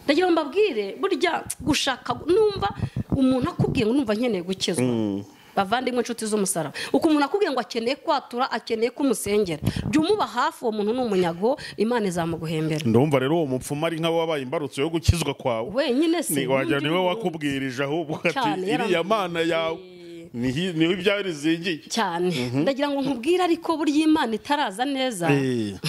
ndagira mbabwire burya gushaka numva umuntu akubwiye ngo numva nkeneye gukizwa bavandimwe inshuti z'umusaraba uko umuntu akubwiye ngo akeneye kwatura akeneye kumusengera jya umuba hafi uwo muntu n'umunyago Imana izamuguhembera ndumva rero uwo mupfumu ari nk'abo wabaye imbarutso yo gukizwa kwawe wenyine se niwe wakubwirije ahubwo ati iriya mana yawe niho ibyawe rizingiye cyane ndagira ngo nkubwire ariko burya Imana itaraza neza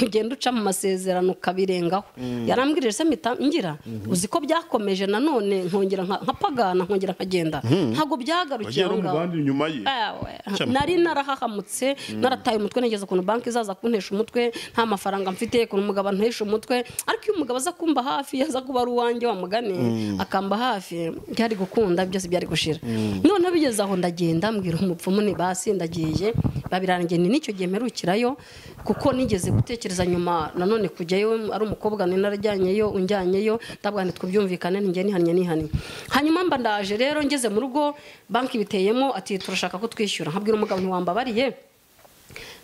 ugenda uca mu masezerano ukabirengaho yarambwirije se ngira uzi ko byakomeje nanone nkongera nkapagana nkongera nkagenda ntago byagarukiye ngaho nari narahahamutse narataye umutwe nigeze ukuntu banki izaza kuntesha umutwe nta mafaranga mfite ukuntu umugabo ntesha umutwe ariko iyo umugabo aza kumba hafi yaza kuba ari uwanjye wa mugani akamba hafi byari gukunda byose byari gushira none bigeze aho ndagenda ndambwira umupfumu ni basi ndagiye babirangiye ni nicyo gihe mperukirayo kuko nigeze gutekereza nyuma nanone kujyayo ari umukobwa narajyanyeyo unjyanyeyo ndabwana twabyumvikane ngiye nihanye hanyuma mba ndaje rero ngeze mu rugo banki biteyemo ati turashaka ko twishyura nkabwira umugabo ntiwambabariye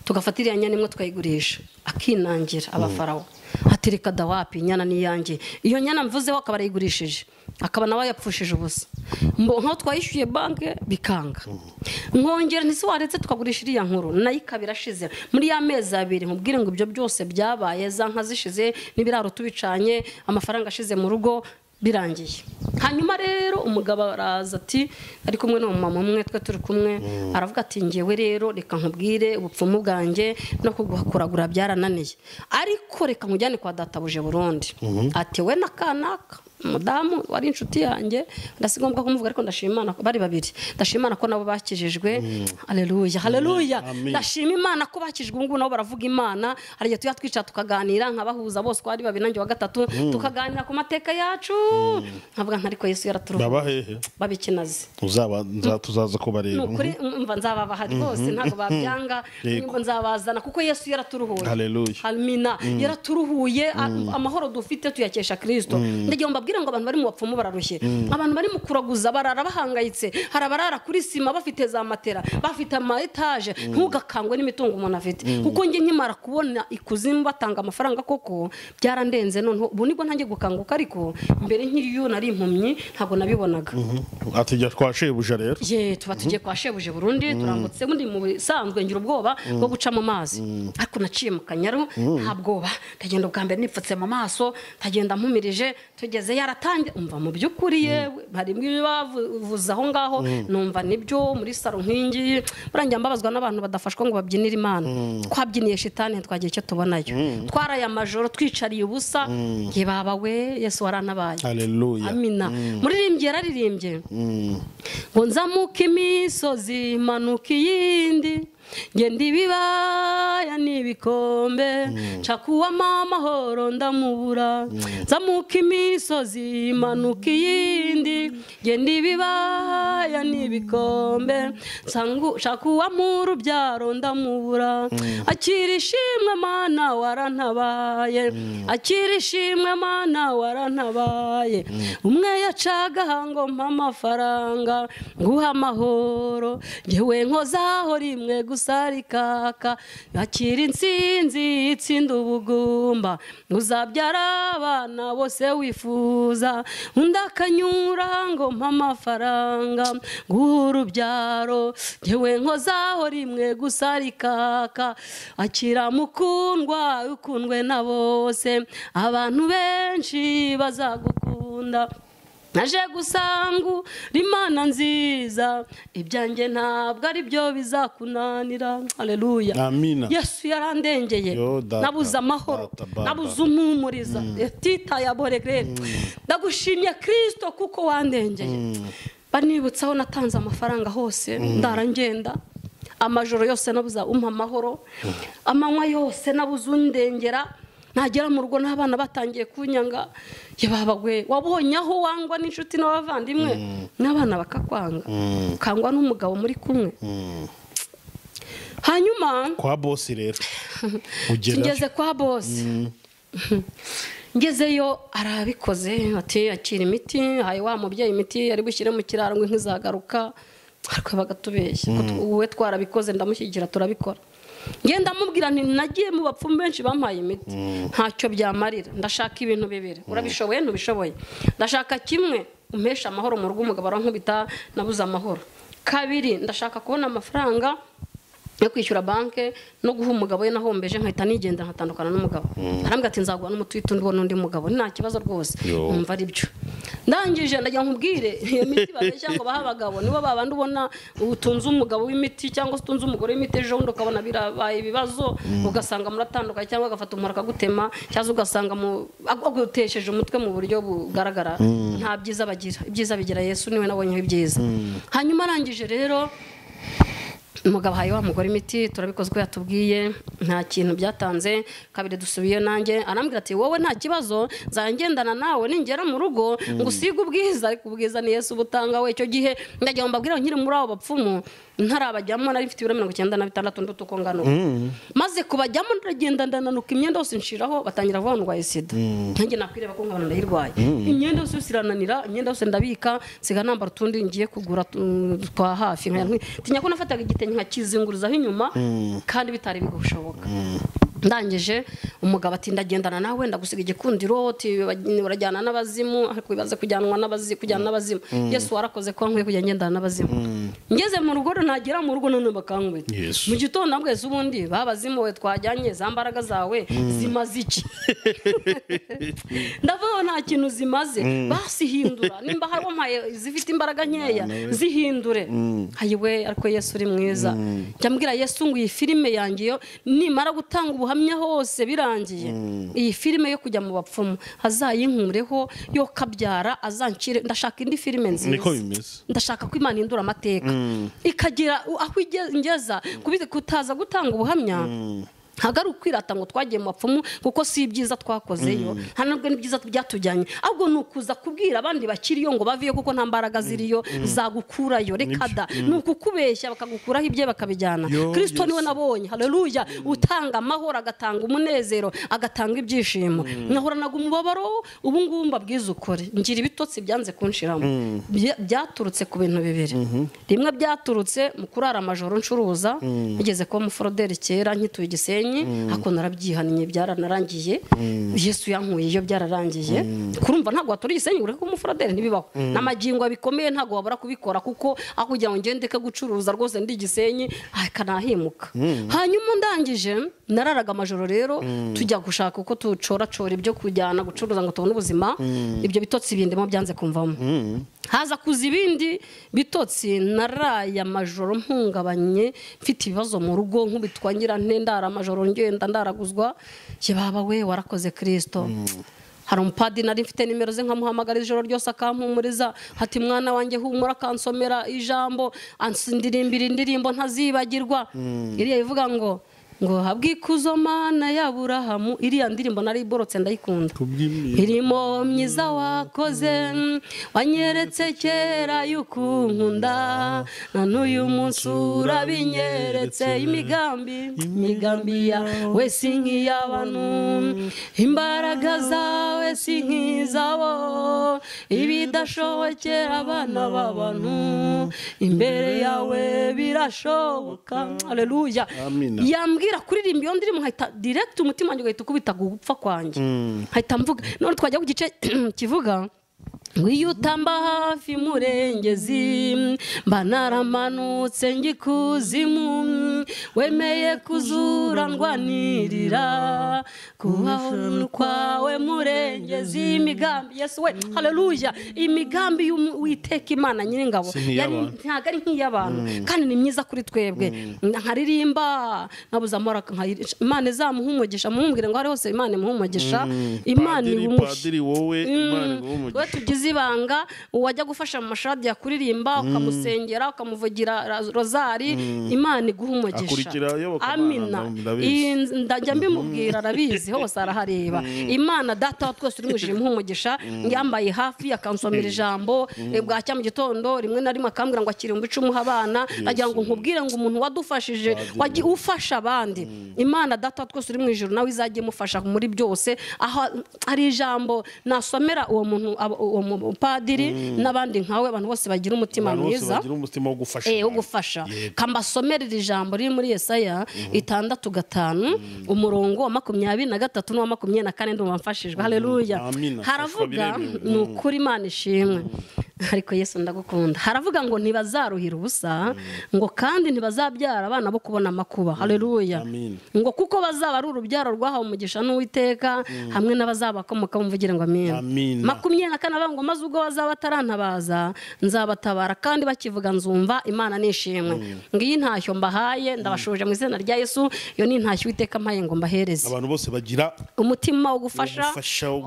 tugafatira nyane imwe twayigurisha akinangira abafarawo atereka dawapi nyana niyanjye iyo nyana mvuzeho akaba arayigurishije akaba nawe yapfushije ubusa nkaho twayishyuye banki bikanga nkongera ntisi waretse tukagurisha iriya nkuru nayo ikabira ashize muri ya mezi 2 nkubwire ngo ibyo byose byabaye za nka zishize n'ibiraro tubicanye amafaranga ashize mu rugo birangiye hanyuma rero umugabo araza ati ari kumwe n'umumama umwe twe turi kumwe aravuga ati ngewe rero reka nkubwire ubupfumu bwanjye no kugukuragura byarananiye ariko reka nkujyane kwa databuje Burundi ati we nakanaka mudamu wari inshuti yanjye ndasigombwa kumuvuga ariko ndashima Imana ko bari babiri ndashima Imana ko nabo bakijijwe haleluya ndashima Imana ko bakijijwe ngo nabo baravuga Imana ariye tuya twica tukaganira nkabahuza bose ko ari babiri nanjye wa gatatu tukaganira ku mateka yacu nkavuga ntariko Yesu yaraturuhuye babahehe babikinazi tuzaza ko bareba nukuri umva nzababaha rwose ntago babyanga nimba nzabazana kuko Yesu yaraturuhuye haleluya amina yaraturuhuye amahoro dufite tuyakesha Kristo ndagiye mbabwire mbabwira ngo abantu bari mu bapfumu bararushye abantu bari mu kuraguza barara bahangayitse hari abarara kuri sima bafite za matera bafite ama etage ntugakangwe n'imitungo umuntu afite kuko njye nkimara kubona ikuzimu batanga amafaranga koko byarandenze none ubu nibwo ntangiye gukanguka ariko mbere nkiriyo nari impumyi ntabwo nabibonaga atujya twashebuje rero tuba tugiye kwa shebuje Burundi turambutse ndi mu bisanzwe ngira ubwoba bwo guca mu mazi ariko naciye mu Kanyaru nta bwoba ndagenda ubwa mbere nipfutse mu maso ndagenda mpumirije tugeze yaratangiye umva mu by'ukuri yewe hari ibibavuza aho ngaho numva nibyo muri saro nkingi burangiye mbabazwa n'abantu badafashwa ngo babyinire Imana twabyiniye shitani twagiye icyo tubonayo twaraye amajoro twicariye ubusa nge baba we Yesu waranabaye haleluya amina muririmbye yararirimbye ngo nzamuka imisozi manuka iyindi ngenda ibibaya n'ibikombe ncakuwamo amahoro ndamubura nzamuka imisozi manuka iyindi ngenda ibibaya n'ibikombe ncakuwamo urubyaro ndamubura akira ishimwe Mana warantabaye akira ishimwe Mana warantabaye umwe yacaga hango mpa amafaranga nguha amahoro ngewe nkozaho rimwe sarikaka yakira insinzi itsinda ubugumba uzabyara abana bose wifuza undakanyura ngo mpa amafaranga ngurubyaro ngewe nkozaho rimwe gusarikaka akira mukundwa ukundwe na bose abantu benshi bazagukunda naje gusangu Imana nziza ibyanjye ntabwo ari byo bizakunanira haleluya amina Yesu yarandengeye nabuze amahoro nabuze umumuriza tita ya boregre ndagushimye Kristo kuko wandengeye banibutsa aho natanze amafaranga hose ndarangenda amajoro yose nabuza umpa amahoro amanywa yose nabuze undengera nagera mu rugo n'abana batangiye kunyanga yababagwe wabonye aho wangwa n'inshuti n'abavandimwe n'abana bakakwanga kangwa n'umugabo muri kumwe hanyuma kwa boss rero ngeze kwa boss ngezeyo arabikoze ati akira imiti haye wa mubyeyi imiti yari bushyire mu kiraro ngo nkizagaruka ariko bagatubeshya wowe twarabikoze ndamushyigikira turabikora ngenda mubwira nti nagiye mu bapfumu benshi bampaye imiti ntacyo byamarira ndashaka ibintu bibiri urabishoboye ntubishoboye ndashaka kimwe umpesha amahoro mu rugo umugabo arankubita nabuze amahoro kabiri ndashaka kubona amafaranga yo kwishyura banke no guha umugabo we nahombeje nkahita nigenda nkatandukana n'umugabo arambwira ati nzaguha n'umutwite ndibona undi mugabo nta kibazo rwose umva ari byo ndangije ndagira nkubwire iyo miti babeshya ngo baha abagabo nibo babandi ubona utunze umugabo w'imiti cyangwa se utunze umugore w'imiti ejo bundi ukabona birabaye ibibazo ugasanga muratandukanye cyangwa agafata umuntu akagutema cyangwa ugasanga agutesheje umutwe mu buryo bugaragara nta byiza bagira ibyiza bigira Yesu niwe nabonyeho ibyiza hanyuma arangije rero umugabo haye wa mugore imiti turabikozwe yatubwiye nta kintu byatanze kabiri dusubiye nanjye arambwira ati wowe nta kibazo zangendana nawe ningera mu rugo ngo usiga ubwiza ariko ubwiza ni Yesu butanga we icyo gihe ndagira ngo mbabwire nkiri muri abo bapfumu ntarabajyamo nari mfite 96 nduto ko ngano maze kubajyamo ndagenda ndananuka imyenda yose nshiraho batangira vuga ngo sida ntange nakwireba ko nkabona ndayirwaye imyenda yose usirananira imyenda yose ndabika siga nambara tundi ngiye kugura twa hafi tinya ko nafataga igitenye nkakizingurizaho inyuma kandi bitari bigushoboka ndangije umugabo ati ndagendana nawe ndagusiga igikundiro ati urajyana n'abazimu ariko bibaze kujyanwa n'abazimu Yesu warakoze ko nkwiye kujya ngendana n'abazimu ngeze mu rugo ntagera mu rugo none bakankubita mu gitondo nabweze ubundi babazimu we twajyanye za mbaraga zawe zimaze iki ndavuga nta kintu zimaze basihindura nimba hari wampaye zifite imbaraga nkeya zihindure hayiwe ariko Yesu uri mwiza cyambwira Yesu ngo iyi filime yanjye yo nimara gutanga ubuhamya hose birangiye iyi filime yo kujya mu bapfumu azayinkureho yo kabyara azancire ndashaka indi filime nziza niko bimeze ndashaka ko Imana indura amateka ikagira aho ingeza kutaza gutanga ubuhamya ntabwo ari ukwirata ngo twagiye mu bapfumu kuko si ibyiza twakozeyo nta nubwo n'ibyiza byatujyanye ahubwo ni ukuza kubwira abandi bakiriyo ngo baviyo kuko nta mbaraga ziriyo zagukurayo reka da ni ukukubeshya bakagukuraho ibye bakabijyana Kristo niwe nabonye haleluya utanga amahoro agatanga umunezero agatanga ibyishimo nahoranaga umubabaro ubu ngubu mbabwiza ukuri ngira ibitotsi byanze kunshiramo byaturutse ku bintu bibiri rimwe byaturutse mu kurara amajoro ncuruza nigeze kuba umuforoderi kera nkituye Gisenyi ako narabyihaniye byaranarangiye Yesu yankuye iyo byararangiye kurumva ntago watura Gisenyi ureke umuforoderi ntibibaho n'amagingo bikomeye ntago wabura kubikora kuko aho kugira ngo ngende ka gucuruza rwose ndi Gisenyi akanahimuka hanyuma ndangije nararaga amajoro rero tujya gushaka uko tucora ibyo kujyana gucuruza ngo tubone ubuzima ibyo bitotsi bindemo byanze kumvamo haza kuza ibindi bitotsi naraye amajoro mpungabanye mfite ibibazo mu rugo nkubitwangira ntendara amajoro ngenda ndaraguzwa ye baba we warakoze Kristo hari umupadi nari mfite nimero ze nkamuhamagara ijoro ryose akampumuriza hati mwana wanjye humura kansomera ijambo ansindirimbira indirimbo ntazibagirwa iriya ivuga ngo habwikuzo mana ya Aburahamu iriya ndirimbo nari iborotse ndayikunda irimo myiza wakoze wanyeretse kera yukunkunda na n'uyu munsi urabinyeretse imigambi yawe si nk'iy'abantu imbaraga zawe si nk'izabo ibidashobokera abana b'abantu imbere yawe birashoboka haleluya yambwira kuririmba iyo ndirimbo nkahita direct umutima wanjye ugahita ukubita gupfa kwanjye nkahita mvuga none twajya ku gice kivuga iyo utamba hafi murengezi mba naramanutse ngikuzimu wemeye kuzura ndwanirira kubaho kwawe murengezi imigambi Yesu we haleluya imigambi y'Uwiteka Imana nyiringabo ntago ari nk'iy'abantu kandi ni myiza kuri twebwe nkaririmba nabuza amara Imana izamuhumugisha mumbwire ngo hari hose Imana imuhumugisha Imana padiri wowe Imana imuhumugisha ibanga wajya gufasha mu mashadi ya kuririmba ukamusengera ukamuvugira rozari Imana iguhumugisha amina ndajya mbimubwira arabizi hose arahareba Imana data wa twese uri mujije muhumugisha yambaye hafi akansomera ijambo bwacya mu gitondo rimwe na rimwe akambwira ngo akiri mu bicumu abana nagira ngo nkubwire ngo umuntu wadufashije wagiye ufasha abandi Imana data wa twese uri mu ijuru nawe izajye mufasha muri byose aho ari ijambo nasomera uwo muntu umupadiri n'abandi nkawe abantu bose bagira umutima mwiza wo gufasha kambasomerera ijambo riri muri Yesaya 6:5 umurongo wa 23 n'uwa 24 ndumvafashijwe haleluya haravuga ni ukuri Imana ishimwe ariko Yesu ndagukunda haravuga ngo ntibazaruhira ubusa ngo kandi ntibazabyara abana bo kubona amakuba haleluya ngo kuko bazaba ari urubyaro rwahawe umugisha n'Uwiteka hamwe n'abazabakomoka bumvugire ngo amen 24 ngo maze ubwo bazaba tarantabaza nzabatabara kandi bakivuga nzumva Imana nishimwe ngiyi ntashyo mbahaye ndabashoje mu izina rya Yesu yo ni ntashyo Uwiteka mpaye ngo mbahereze abantu bose bagira umutima wo gufasha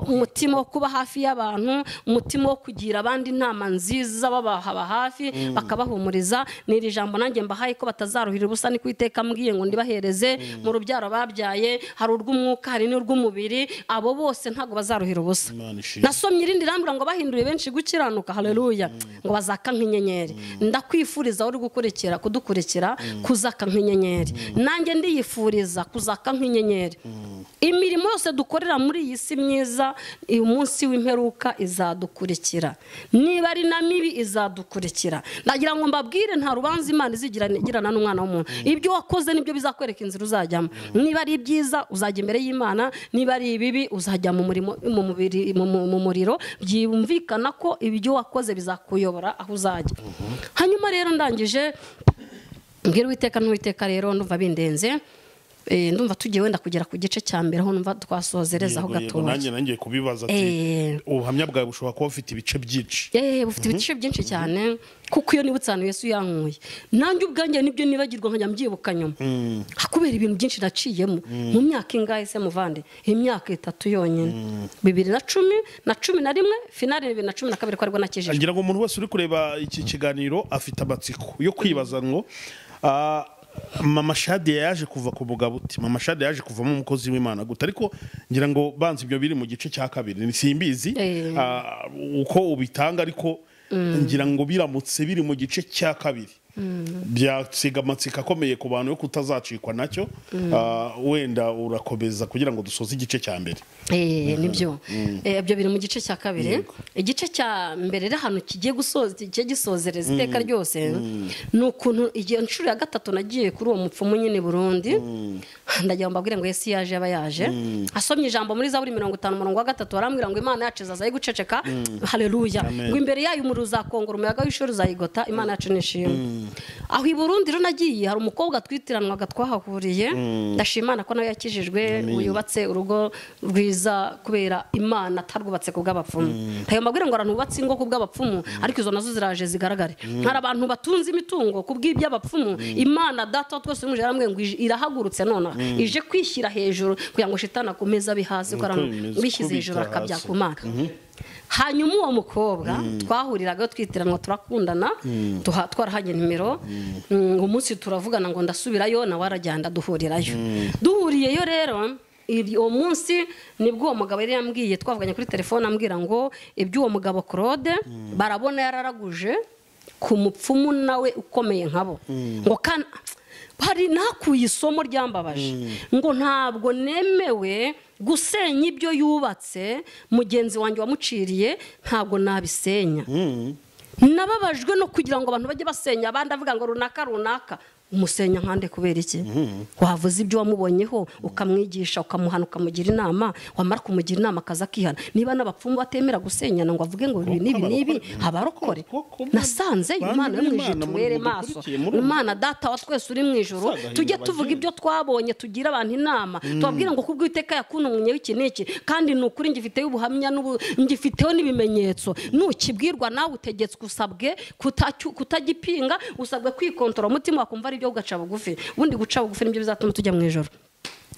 umutima wo kuba hafi y'abantu umutima wo kugira abandi inama nziza babahaba hafi bakabahumuriza niri jambo nanjye mbahaye ko batazaruhira ubusa ni kwiteka mbwiye ngo ndibahereze mu rubyaro babyaye hari urw'umwuka hari n'urw'umubiri abo bose ntago bazaruhira ubusa nasomye irindi rambura ngo bahindure benshi gukiranuka haleluya ngo bazaka nk'inyenyeri ndakwifuriza uri gukurikira kudukurikira kuzaka nk'inyenyeri nanjye ndiyifuriza kuzaka nk'inyenyeri imirimo yose dukorera muri iyi si myiza umunsi w'imperuka izadukurikira niba ari na mibi izadukurikira ndagira ngo mbabwire nta rubanza Imana izigirana n'umwana w'umuntu ibyo wakoze nibyo bizakwereka inzira uzajyamo niba ari byiza uzajya imbere y'Imana niba ari ibibi uzajya mu muriro byumvikana ko ibyo wakoze bizakuyobora aho uzajya hanyuma rero ndangije mbwira Uwiteka n'Uwiteka rero ndumva bindenze ndumva tugiye wenda kugera ku gice cya mbere aho numva twasozereza aho gatoya nanjye kubibaza ati ubuhamya bwawe bushobora kuba bufite ibice byinshi bufite ibice byinshi cyane kuko iyo nibutse ahantu Yesu yankuye nanjye ubwanjye nibyo nibagirwa nkajya mbyibuka nyuma hakubera ibintu byinshi naciyemo mu myaka ingahe se muvande imyaka 3 yonyine 2010 na 11 finale 2012 ko ariko nakijije ngira ngo umuntu wese uri kureba iki kiganiro afite amatsiko yo kwibaza ngo mama Shadia yaje kuva ku mugabo uti mama Shadia yaje kuvamo umukozi w'Imana gute ariko ngira ngo banze ibyo biri mu gice cya kabiri simbizi uko ubitanga ariko ngira ngo biramutse biri mu gice cya kabiri byasiga amatsiko akomeye ku bantu yo kutazacikwa nacyo wenda urakomeza kugira ngo dusoze igice cya mbere nibyo ibyo biri mu gice cya kabiri igice cya mbere rero hano kigiye gisozereza iteka ryose ni ukuntu igihe nshuro ya gatatu nagiye kuri uwo mupfumu nyine Burundi ndagira ngo mbabwire ngo Yesu yaje aba yaje asomye ijambo muri Zaburi 50:3 arambwira ngo Imana yacu izaza guceceka haleluya ngo imbere yayo umuriro uzakongora umuyaga w'ishuri uzayigota Imana yacu nishimwe aho i Burundi rero nagiye hari umukobwa twitiranwaga twahahuriye ndashimana ko nawe yakijijwe uyubatse urugo rwiza kubera Imana atarwubatse ku bw'abapfumu tayo mbabwire ngo arantubatse ingo ku bw'abapfumu ariko izo nazo ziraje zigaragare hari abantu batunze imitungo ku bw'iby'abapfumu Imana data twese umuje aramwe ngo irahagurutse none ije kwishyira hejuru kugira ngo shitana kumeza bihaze ko bishyize hejuru akabya ku Mana hanyuma uwo mukobwa twahuriraga twitiranwa turakundana twarahanye nimero umunsi turavugana ngo ndasubirayo nawe arajyanda duhurirayo duhuriyeyo rero uwo munsi nibwo uwo mugabo yari yambwiye twavuganye kuri telefone ambwira ngo iby'uwo mugabo Claude barabona yararaguje ku mupfumu nawe ukomeye nkabo ngo hari nakuye isomo ryambabaje ngo ntabwo nemewe gusenya ibyo yubatse mugenzi wanjye wamuciriye ntabwo nabisenya nababajwe no kugira ngo abantu bajye basenya abandi avuga ngo runaka umusenya nkande kubera iki wavuze ibyo wamubonyeho ukamwigisha ukamuhana ukamugira inama wamara kumugira inama akaza kihana niba n'abapfumu batemera gusenyana ngo avuge ngo ibi nibi habarokore nasanze Imana yo mwijuru tumwere maso Imana data wa twese uri mwijuru tujye tuvuga ibyo twabonye tugira abantu inama tubabwira ngo kubw'Uwiteka yakuntumye w'iki niki kandi nukuri ngifiteyo ubuhamya ngifiteho n'ibimenyetso nukibwirwa nawe utegetswe usabwe kutagipinga usabwe kwikontora umutima wakumva ibyo ugaca bugufi ubundi guca bugufi nibyo bizatuma tujya mu ijoro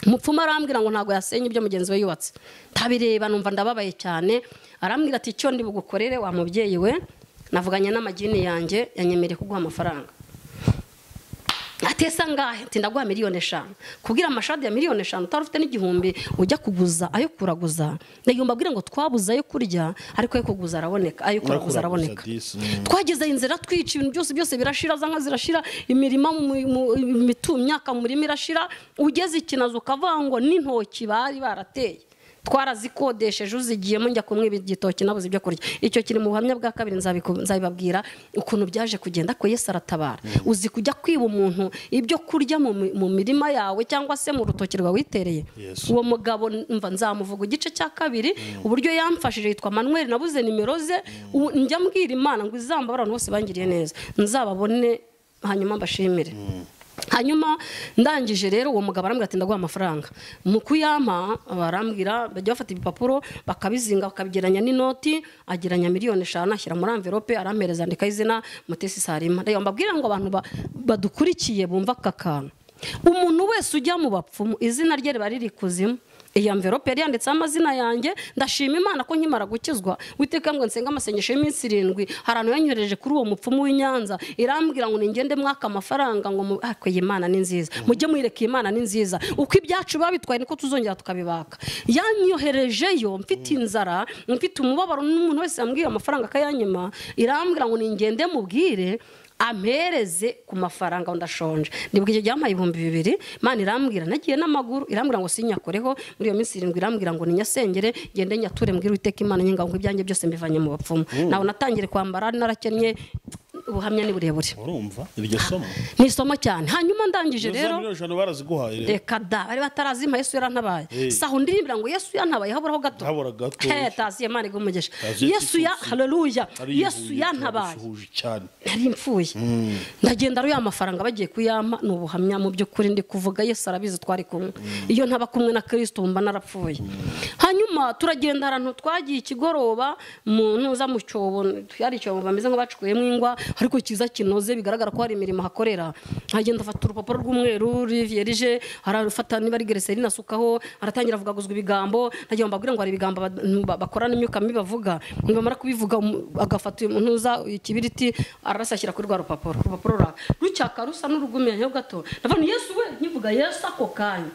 umupfumu arambwira ngo ntago yasenye ibyo mugenzi we yubatse tabireba numva ndababaye cyane arambwira ati icyo ndi bugukorere wa mubyeyi we navuganye n'amagini yanjye yanyemereye kuguha amafaranga atesa ngahe ati ndaguha 5,000,000 kugira amashadi ya 5,000,000 utarufite n'igihumbi ujya kuguza ayo kuraguza ndagomba abwira ngo twabuza ayo kurya ariko ayo kuguza araboneka ayo kuraguza araboneka twageze inzira twica ibintu byose birashira zanka zirashira imirima mu myaka mu murima irashira ugeze ikinazo kavango n'intoki bari barateye twarazikodesheje uzigiyemo njya kumwe igitoki nabuze ibyo kurya icyo kiri mu buhamya bwa kabiri nzabibabwira ukuntu byaje kugenda ko Yesu aratabara uzi kujya kwiba umuntu ibyo kurya mu mirima yawe cyangwa se mu rutoki rwa witereye uwo mugabo mva nzamuvuga igice cya kabiri uburyo yamfashije yitwa Manuel nabuze nimero ze njya mbwira Imana ngo izamba abantu bose bangiriye neza nzababone hanyuma mbashimire hanyuma ndangije rero uwo mugabo arambwira ati ndaguha amafaranga mu kuyampa barambwira bajya bafata ibipapuro bakabizinga bakabigeranya n'inoti ageranya 5,000,000 ashyira muri envelope arampereza ndika izina Mutesi Salima rero mbabwira ngo abantu badukurikiye bumva kakana umuntu wese ujya mu bapfumu izina rye riba riri kuzimu iyi envelope yari yanditseho amazina yanjye ndashima Imana ko nkimara gukizwa Uwiteka ngo nsenga amasengesho y'iminsi 7 harano yanyohereje kuri uwo mupfumu w'Inyanza irambwira ngo ningende mwaka amafaranga ngo akoye Imana ni nziza mujye mwireka Imana ni nziza uko ibyacu babitwaye niko tuzongera tukabibaka yanyoherejeyo mfite inzara mfite umubabaro n'umuntu wese yambwiye amafaranga akayanyima irambwira ngo ningende mubwire ampereze ku mafaranga ndashonje nibwo icyo gihe 2,000 Imana irambwira nagiye n'amaguru irambwira ngo sinyakoreho muri iyo minsi 7 irambwira ngo ninyasengere gende nyature mbwira Uwiteka Imana nyinga ngo ibyanjye byose mbivanye mu bapfumu naho natangire kwambara narakennye ubuhamya ni burebure urumva iryo somo ni isomo cyane hanyuma ndangije rero baraziguhaye reka da bari batarazima Yesu yarantabaye saho ndirimbira ngo Yesu yantabaye haburaho gato tazi Imana igumugesha Yesu ya haleluya Yesu yantabaye ari mfuye ndagenda rero amafaranga bagiye kuyampa n'ubuhamya mu by'ukuri ndi kuvuga Yesu arabizi twari kumwe iyo ntaba kumwe na Kristo mba narapfuye hanyuma hanyuma turagenda ahantu twagiye ikigoroba umuntu uza mu cyobo yari icyobo bameze nk'abacukuyemo ingwa ariko kiza kinoze bigaragara ko hari imirimo hakorera. Agenda afata urupapuro rw'umweru rivierije arafata niba ari glycerine asukaho aratangira avugaguzwa ibigambo nagiye mbabwira ngo hari ibigambo bakorana imyuka mibi bavuga ngomara kubivuga agafata umuntu uza ikibiriti arasashyira kuri rwa rupapuro rucyaka rusa n'urugumiye nyo gato ndavana Yesu we nyivuga Yesu ako kanya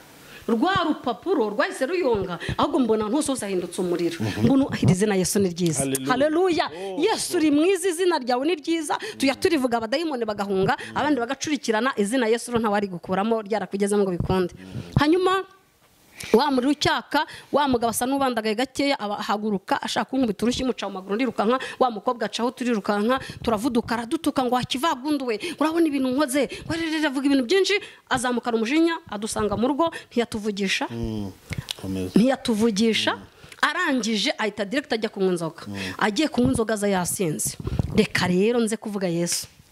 rwa rupapuro rwahise ruyonga ahubwo mbona ntose hose ahindutse umuriro mbona izina Yesu ni ryiza. Haleluya. Yesu uri mwiza, izina ryawe ni ryiza. Tuya turivuga abadayimoni bagahunga abandi bagacurikirana, izina Yesu ntawari gukuramo ryarakugezemo ngo bikunde. Hanyuma wa muri ucyaka wa mugabo asa n'ubandagaye gakeya ahaguruka ashaka kunkubita urushyi muca mu maguru ndirukanka, wa mukobwa acaho turirukanka turavuduka aradutuka ngo akivagunduwe urabona ibintu nkoze warerera avuga ibintu byinshi azamukana umujinya adusanga mu rugo ntiyatuvugisha arangije ahita direct ajya kunywa inzoga. Agiye kunywa inzoga za yasinze. Reka rero nze kuvuga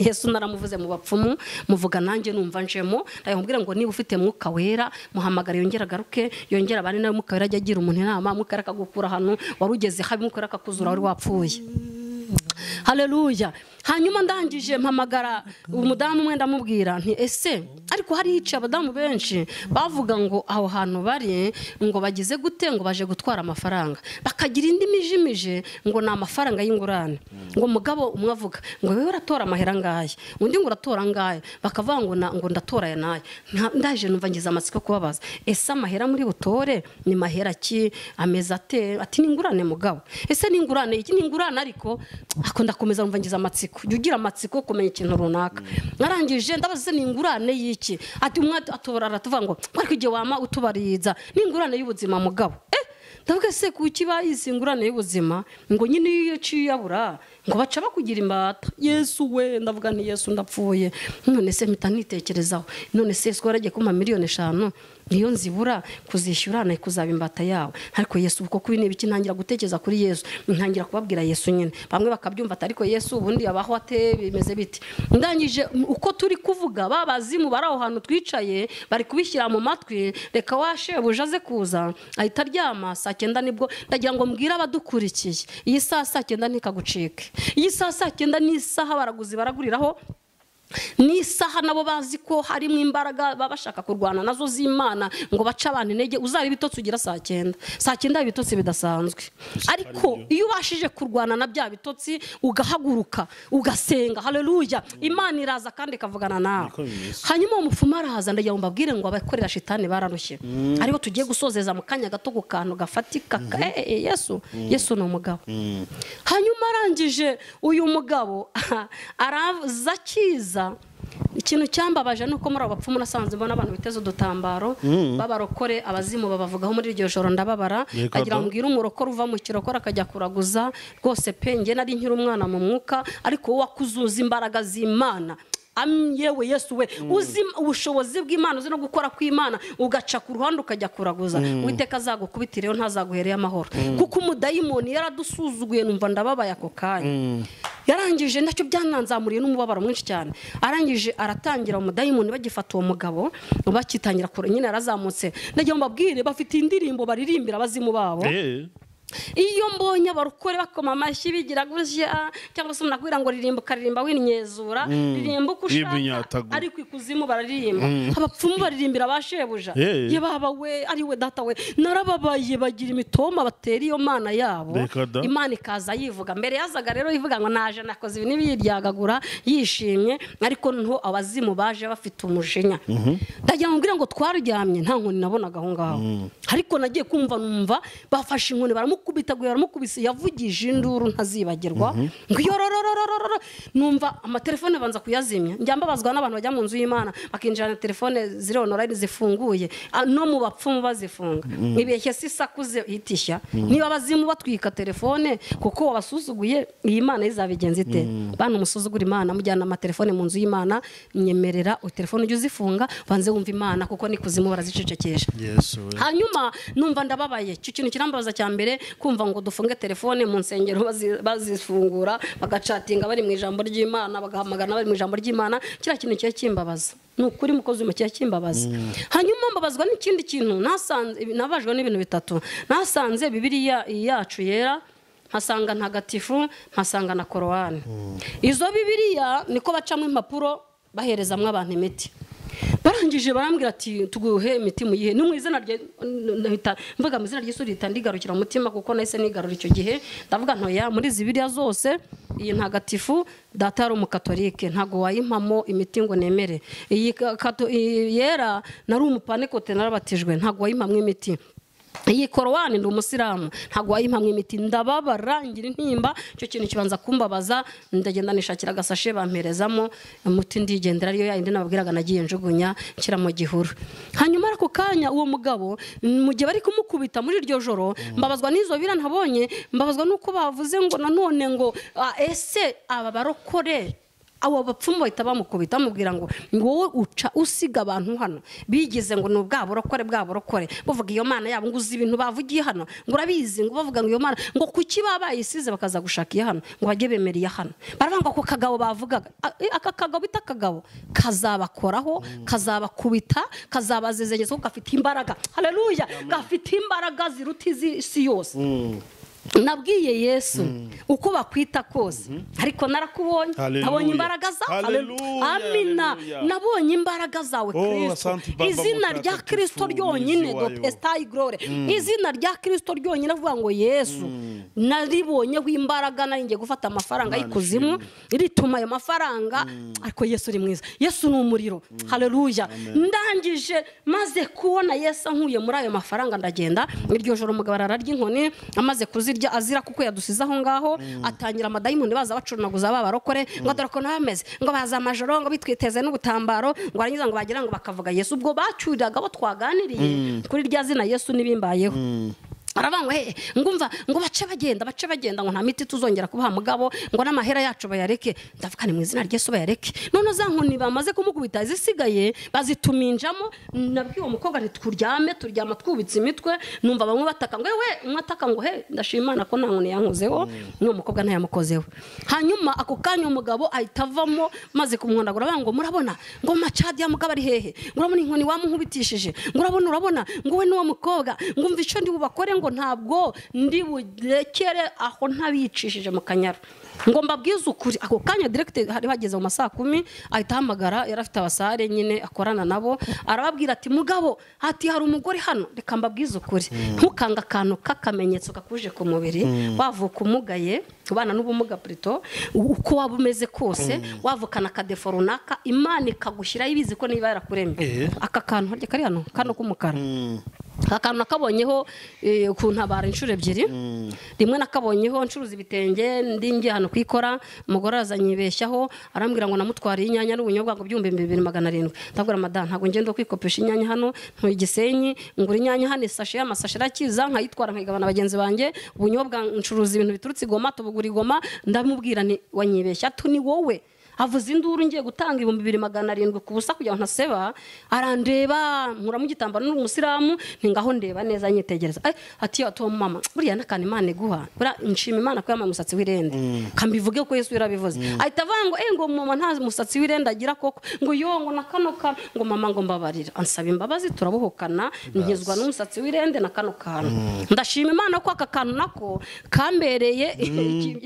Yesu naramuvuze mu bapfumu muvuga nanjye numva njemo ndayamubwira ngo niba ufite mwuka wera muhamagara yongera garuke yongera abane nawe mwuka wera ajya agira umuntu inama mwuka wera akagukura hano warugeze habi mwuka wera akakuzura wari wapfuye. Haleluya. Hanyuma ndangije mpamagara umudamu mwenda mubwira nti ese ariko hari yica abadamu benshi bavuga ngo aho hantu bari ngo bagize gute ngo baje gutwara amafaranga bakagira indi mijimije ngo na amafaranga y'ingurane ngo mugabo umwe avuga ngo wewe uratora amahera ngaye undi ngo uratora ngaye bakavuga ngo ndatora ya naye ndaje numva ngize amatsiko kubabaza ese amahera muri butore ni mahera ki ameza ati n'ingurane mugabo ese n'ingurane iki n'ingurane ariko akunda komeza numva ngize amatsiko yugira amatsiko kumenya ikintu runaka. Narangije ndabaza n'ingurane y'iki ati umwe atora aratuvuga ngo ariko igihe wama utubariza n'ingurane y'ubuzima mugabo ndavuga se kuki bayisingurane y'ubuzima ngo nyine iyo ciyabura ngo baca bakugira imbata. Yesu we ndavuga nti Yesu ndapfuye none se mpita nitekerezaho none se twaragiye kuma miliyoni 5 niyo nzibura kuzishyurana kuzaba imbata yawe ariko Yesu uko kubi nibiki ntangira gutekereza kuri Yesu ntangira kubabwira Yesu nyine bamwe bakabyumva ariko Yesu ubundi yabaho ate bimeze biti. Ndangije uko turi kuvuga babazimu baraho hantu twicaye bari kubishyira mu matwi reka washebuja aze kuza ahita aryama saa 9 nibwo ndagira ngo mbwira abadukurikiye iyi saa 9 ntikagucike. Iyi saa 9 ni isaha baraguzi baraguriraho ni isaha nabo bazi ko harimo imbaraga babashaka kurwana nazo z'Imana ngo baca abantu intege uzari bitotsi ugira saa 9 ibitotsi bidasanzwe ariko iyo bashije kurwana na bya bitotsi ugahaguruka ugasenga. Haleluya. Imana iraza kandi kavugana nawe. Hanyuma umupfumu araza ndagira ngo mbabwire ngo abakorera shitani bararushye ariho tugiye gusozeza mu kanya gato gukantu gafatika Yesu ni umugabo. Hanyuma arangije uyu mugabo araza kiza ikintu cyambabaje nuko muri abapfumu nasanze mbona abantu biteze udutambaro babarokore abazimu babavugaho muri iryo joro ndababara agira ngo mbwire umurokore uva mu kirokora akajya kuraguza rwose penge nari nkiri umwana mu mwuka ariko wakuzuza imbaraga z'Imana. Yewe Yesu we uzi ubushobozi bw'Imana uzi no gukora kw'Imana ugaca ku ruhande ukajya kuraguza Uwiteka azagukubitira yo ntazaguhereye amahoro kuko umudayimoni yaradusuzuguye numva ndababaye ako kanya. Yarangije nacyo byananzamuriye n'umubabaro mwinshi cyane. Arangije aratangira umudayimoni bagifata uwo mugabo bakitangira nyine yarazamutse ndagira ngo mbabwire bafite indirimbo baririmbira abazimu babo iyo mbonye abarukore bakoma amashyi bigira gutya cyangwa se unakwira ngo ririmba winyezura ririmba kushaka ariko ikuzimu bararirimba abapfumu baririmbira abashebuja ye baba we ari we data we narababaye bagira imitoma batera iyo mana yabo Imana ikaza yivuga mbere yazaga rero yivuga ngo naje nakoze ibi nibiryagagura yishimye ariko nto abazimu baje bafite umujinya. Ndagira ngo mbwire ngo twaryamye nta nkoni nabonaga aho ngaho ariko nagiye kumva numva bafashe inkoni baramukubise yavugije induru ntazibagirwa ngo yorororororo numva amatelefone banza kuyazimya njya mbabazwa n'abantu bajya mu nzu y'Imana bakinjira na telefone ziri online zifunguye no mu bapfumu bazifunga nibeshye sisakuze hitishya niba abazimu batwika telefone kuko wabasuzuguye iyi Mana izabigenza ite bana umusuzugura Imana mujyana amatelefone mu nzu y'Imana nyemerera telefone ujye uzifunga banze wumva Imana kuko ni kuzimu barazicecekesha. Hanyuma numva ndababaye cyo kintu kirambabaza cya mbere kumva ngo dufunge telefone mu nsengero bazifungura bagacatinga bari mu ijambo ry'Imana bagahamagana bari mu ijambo ry'Imana kira kintu cyo kimbabaza nukuri mukozi mu cyo kimbabaza hanyuma mbabazwa n'ikindi kintu nasanze nabajwe n'ibintu bitatu nasanze Bibiliya yacu yera nkasanga ntagatifu nkasanga na Korowani izo Bibiliya niko bacamo impapuro baherezamwe abantu imiti barangije barambwira ati tuguhe imiti muyihe ni mu izina rye mvuga mu izina ry'Yesu ritandigarukira umutima kuko nahise nigarura icyo gihe ndavuga ntoya muri Bibiliya zose iyi ntagatifu data ari umukatolike ntago wayimpamo imiti ngo nemere iyi yera nari umupanikote narabatijwe ntago wayimpamwe imiti iyi Korowani ndi umusiramu ntago wayimpamwe imiti ndababarangira intimba cyo kintu kibanza kumbabaza ndagenda nishakira gasashe bamperezamo umuti ndigendera ariyo yindi nababwiraga nagiye njugunya kira mu gihuru hanyuma ariko kanya uwo mugabo mu gihe bari kumukubita muri iryo joro mbabazwa n'izo bira ntabonye mbabazwa nuko bavuze ngo nanone ngo ese aba barokore abo bapfumu bahita bamukubita bamubwira ngo wowe uca usiga abantu hano bigize ngo n'ubwaborokore bavuga iyo mana yabo ngo uzi ibintu bavugiye hano ngo urabizi ngo bavuga ngo iyo mana ngo kuki babayisize bakaza gushakiye hano ngo bajye bemeriye hano baravuga ko kagabo bavugaga aka kagabo bita kagabo kazabakoraho kazabakubita kazabazezengeza ko gafite imbaraga haleluya gafite imbaraga ziruta isi yose nabwiye Yesu uko bakwita kose ariko narakubonye nabonye imbaraga zawe amina nabonye imbaraga zawe Kristo izina rya Kristo ryonyine do pestai glory izina rya Kristo ryonyine avuga ngo Yesu naribonye w'imbaraga naringiye gufata amafaranga y'ikuzimu rituma ayo mafaranga ariko Yesu uri mwiza Yesu ni umuriro haleluya ndangije maze kubona Yesu nkuye muri ayo mafaranga ndagenda iryo joro umugabo ararya inkoni amaze kuzirya azira kuko yadusiza aho ngaho atangira amadayimoni baza bacunaguza babarokore ngo dore ko nameze ngo baza amajoro ngo bitwiteze n'ubutambaro ngo arangiza ngo bagira ngo bakavuga Yesu ubwo bacuriraga bo twaganiriye kuri rya zina Yesu nibimbayeho arabango ngumva ngo bace bagenda ngo nta miti tuzongera kubaha mugabo ngo n'amahera yacu bayareke ndavuga ni mu izina ry'Yesu bayareke none za nkoni bamaze kumukubita zisigaye bazituminjamo nabwiye umukobwa ntituryame turyama twubitse imitwe numva bamwe bataka ngo mwataka ngo ndashimana ko nta nkoni yankozeho n'uwo mukobwa ntayamukozeho hanyuma ako kanya umugabo ahitavamo maze kumwondagura ngo murabona ngo macadi ya mugabo ari hehe urabona inkoni wamunkubitishije ngo urabona ngo we n'uwo mukobwa ngumva ico ndi bubakore ngo ntabwo ndi burekere aho ntabicishije mu kanyara ngo mbabwize ukuri ako kanya direct hari bageze mu masaa 10 ahita hamagara yarafite abasare nyine akorana nabo arababwira ati mugabo ati hari umugore hano reka mbabwize ukuri ntukanga akantu kakamenyetso kakuje ku mubiri wavuka umugaye ubana n'ubumuga plutôt uko wabumeze kose wavukana kadefo runaka Imana ikagushyira ibizi ko niba yarakuremye aka kantu harya kari hano kano k'umukara akantu nakabonyeho kuntabara inshuro ebyiri rimwe nakabonyeho ncuruza ibitenge ndingiye hano kwikora umugore azanyibeshyaho arambwira ngo namutwariye inyanya n'ubunyobwa ngo byumbe 2700 ndabwira madam ntago ngendo kwikopesha inyanya hano ntuye Gisenyi ngura inyanya hano sashe y'amasashe rakiza nkayitwara nkayigabana abagenzi banjye ubunyobwa ncuruza ibintu biturutse Igoma tubugura Igoma ndamubwira ni wanyibeshya tu ni wowe avuze induru ngiye gutanga 2700 kubusa kugira ngo ntaseba arandeba nkura mu gitambaro n'umusiramu ningaho ndeba neza nyitegereza ati ato mama buriya nakane Imana guha bura nshima Imana ko yamaye umusatsi w'irende kambivuge ko Yesu yarabivuze ahita avanga ngo mama nta musatsi w'irende agira koko ngo yongo nakano ngo mama ngo mbabarira ansaba imbabazi turabohokana nkizwa n'umusatsi w'irende nakano kantu ndashima Imana ko aka kantu nako kambereye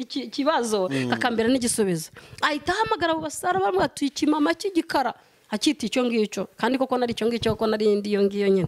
ikibazo kakambera n'igisubizo ahita abo basara bamwe atuye mama cy'igikara akiti icyo ngicyo kandi koko nari icyo ngicyo koko nari ndi yo ngiyo nyine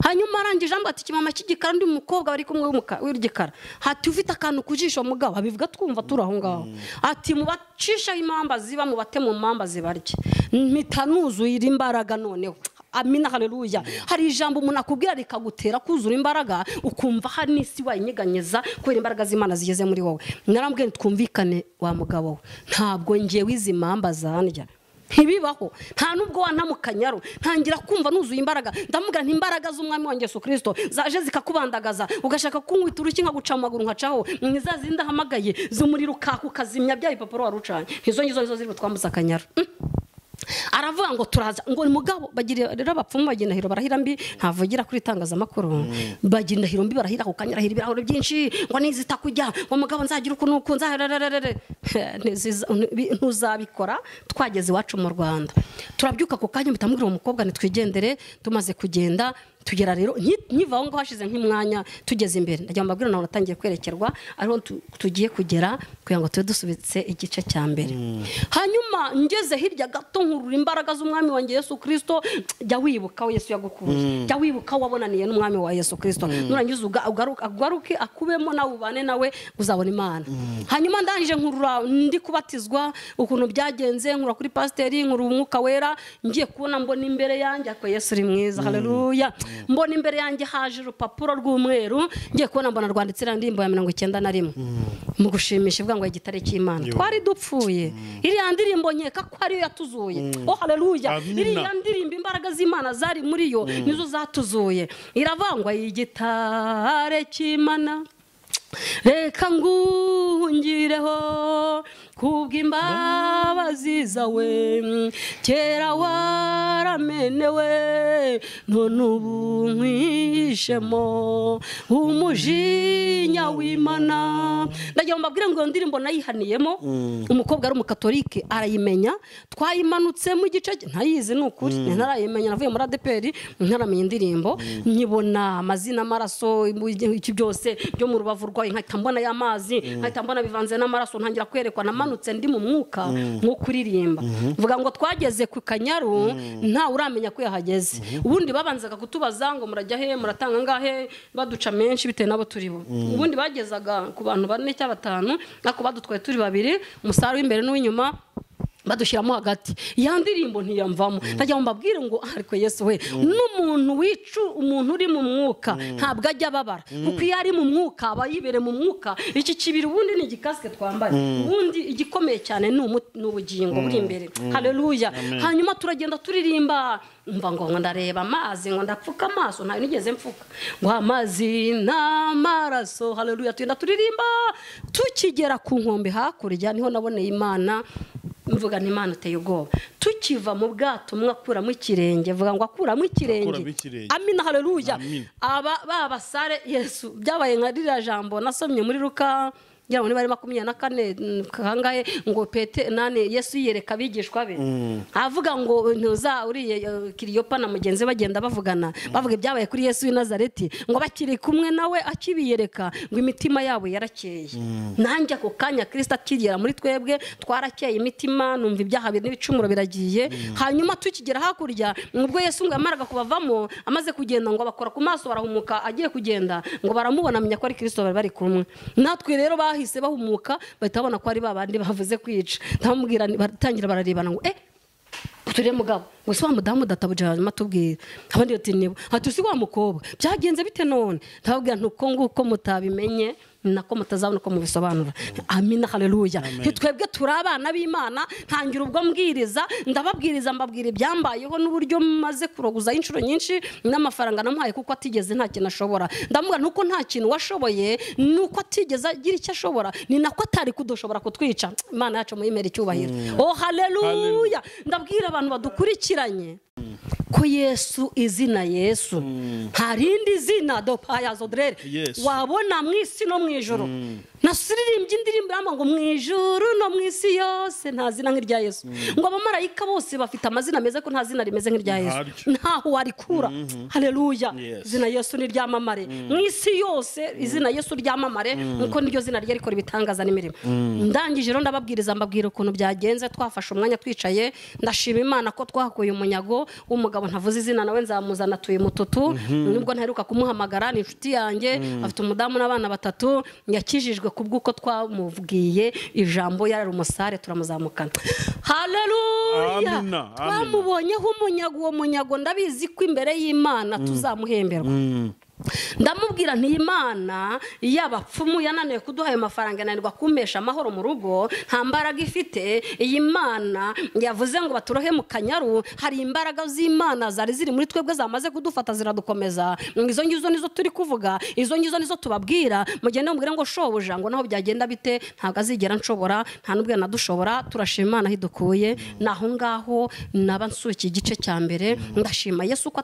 hanyuma arangije amba ati mama cy'igikara ndi umukobwa bari kumwe w'igikara hati ufite akantu kujisho mugabo abivuga twumva turaho ngaho ati mubacisha impamba ziba mubate mu mpamba zibarye mitanuzuye imbaraga noneho amina haleluya hari ijambo umuntu akubwira rikagutera kuzura imbaraga ukumva hari n'isi wayinyeganyeza kubera imbaraga z'Imana zigeze muri wowe narambwiye twumvikane wa mugabo ntabwo ngiye wizi impamba zandya ntibibaho nta nubwo wanamukanyaro ntangira kumva nuzuye imbaraga ndamubwira n'imbaraga z'umwami wanjye Yesu Kristo zaje zikakubandagaza ugashaka kunkwita uruki nkaguca mu maguru nkacaho nkizazinda hamagaye zumuriro ukazimya bya ipapuro warucanye izo ziri twambuza akanyaro aravuga ngo turaza ngo mugabo bagira rero abapfumu bagenda hiro barahira mbi ntavugira kuri itangazamakuru bagenda hiro mbi barahira ku kanya rahira ibirahure byinshi ngo nizita kujya ngo mugabo nzagira ukuntu ukunza ntuzabikora twageze iwacu mu Rwanda turabyuka ku kanya bitamubwira umukobwa nitwigendere tumaze kugenda tugera rero nyivaho ngo hashize nk'imwanya tugeze imbere ndagira mbabwira nawe natangiye kwerekerwa ariho tugiye kugera kugira ngo tube dusubitse igice cya mbere hanyuma ngeze hirya gato nkurura imbaraga z'umwami wanjye Yesu Kristo jya wibuka Yesu yagukuye jya wibuka wabonaniye n'umwami wa Yesu Kristo nurangiza ugaruke akubemo nawe ubane nawe uzabona Imana hanyuma ndangije nkurura ndi kubatizwa ukuntu byagenze nkura kuri pasiteri nkuru umwuka wera ngiye kubona mbona imbere yanjye ako Yesu uri mwiza haleluya mbona imbere yanjye haje urupapuro rw'umweru ngiye kubona mbona rwanditse indirimbo ya 91 mu gushimisha ivuga ngo igitare cy'Imana twari dupfuye iriya ndirimbo nkeka ko ariyo yatuzuye haleluya iriya ndirimbo imbaraga z'Imana zari muri yo nizo zatuzuye iravangwa igitare cy'Imana reka ngungireho kubw'imbabazi zawe kera waramenewe none ubu nkwishemo umujinya w'Imana ndagira mbabwire ngo ndirimbo nayihaniyemo umukobwa ari umukatolike arayimenya twayimanutse mu gice ntayizi n'ukuri ntarayimenya navuye muri ADPR ntaramenya indirimbo nyibona amazina amaraso iki byose byo mu rubavu rwayo nkahita mbona y'amazi nkahita mbona bivanze n'amaraso ntangira kwerekwa namanutse ndi mu mwuka nko kuririmba vuga ngo twageze ku Kanyaru nta uramenya ko yahageze ubundi babanzaga kutubaza ngo murajya he muratanga ngahe baduca menshi bitewe nabo turibo ubundi bagezaga ku bantu 4 cyangwa 5 nako badutwaye turi babiri umusaro w'imbere n'uw'inyuma badushiramo hagati ya ndirimbo ntiyamvamo ntajya mbabwire ngo ariko Yesu we n'umuntu wicu umuntu uri mu mwuka ntabwo ajya babara kuko iyo ari mu mwuka aba yibere mu mwuka iki kibiri ubundi ni igikaske twambaye ubundi igikomeye cyane n'ubugingo buri imbere haleluya hanyuma turagenda turirimba mva ngo ndareba amazi ngo ndapfuka amaso nta nigeze mfuka ngo amazi n'amaraso haleluya tugenda turirimba tukigera ku nkombe hakurya niho naboneye Imana mvuga ni Imana uteye ubwoba tukiva mu bwato mwakuramo ikirenge vuga ngo akuramo ikirenge amina haleluya aba sare Yesu byabaye nka ririya jambo nasomye muri Luka yawo ni bari 24 kangahe ngo Pete nane Yesu yereka abigishwa be avuga ngo ntuza uriye Kiriyopa na mugenzi bagenda bavugana bavuga ibyabaye kuri Yesu w'i Nazareti ngo bakiri kumwe nawe akibiyereka ngo imitima yabo yarakeye nanjye ako kanya Kristo akigera muri twebwe twarakeye imitima numva ibyaha n'ibicumuro biragiye hanyuma tukigera hakurya ubwo Yesu ngo yamaraga kubavamo amaze kugenda ngo bakora ku maso barahumuka agiye kugenda ngo baramubona amenya ko ari Kristo bari kumwe natwe rero bahise bahumuka batabona ko ari babandi bavuze kwica ndamubwira batangira bararebana ngo turire mugabo ngo se wa mudamu databuja matubwira abandi ati nibo ati si wa mukobwa byagenze bite none ndababwira ntuko nguko mutabimenye nako mutazabona ko mubisobanura amina haleluya twebwe turabana b'Imana ntangira ubwo mbwiriza ndababwiriza mbabwira ibyambayeho n'uburyo maze kuroguza inshuro nyinshi n'amafaranga namuhaye kuko atigeze nta kintu ashobora ndamubwira nuko nta kintu washoboye nuko atigeze agira icyo ashobora ni nako atari kudoshobora kutwica Imana yacu muyimera icyubahiro haleluya ndabwira abantu badukurikiranye ko Yesu izina Yesu nta rindi zina dopaya zodrere wabona mu isi no mu ijuru nasiririmbye indirimbo yamba ngo mu ijuru no mu isi yose nta zina nk'irya Yesu ngo abamarayika bose bafite amazina meze ko nta zina rimeze nk'irya Yesu ntaho warikura haleluya izina Yesu ni ryamamare mu isi yose izina Yesu ryamamare nuko niryo zina rye rikora ibitangaza n'imirimo ndangije rero ndababwiriza mbabwira ukuntu byagenze twafashe umwanya twicaye ndashima Imana ko twahakuye umunyago w'umugabo ntavuze izina nawe nzamuzana tuye mututu nubwo ntaheruka kumuhamagara ni inshuti yanjye afite umudamu n'abana 3 yakijijwe kubwuko twamubwiye ijambo yarari umusare turamuzamukana haleluya twamubonyeho umunyago uwo munyago ndabizi ko imbere y'Imana tuzamuhemberwa ndamubwira nti Imana y'abapfumu yananiwe kuduha ayo mafaranga, yananirwa kumpesha amahoro mu rugo, nta mbaraga ifite. Iyi Mana yavuze ngo baturohe mu kanyaru, hari imbaraga z'Imana zari ziri muri twebwe zamaze kudufata ziradukomeza. Izo ngizo nizo turi kuvuga, izo ngizo nizo tubabwira. Mugende mubwire ngo shobuja, ngo naho byagenda bite ntabwo azigera nshobora, nta nubwo nadushobora. Turashima Imana hidukuye naho ngaho. Naba nsuki igice cya mbere, ndashima Yesu ko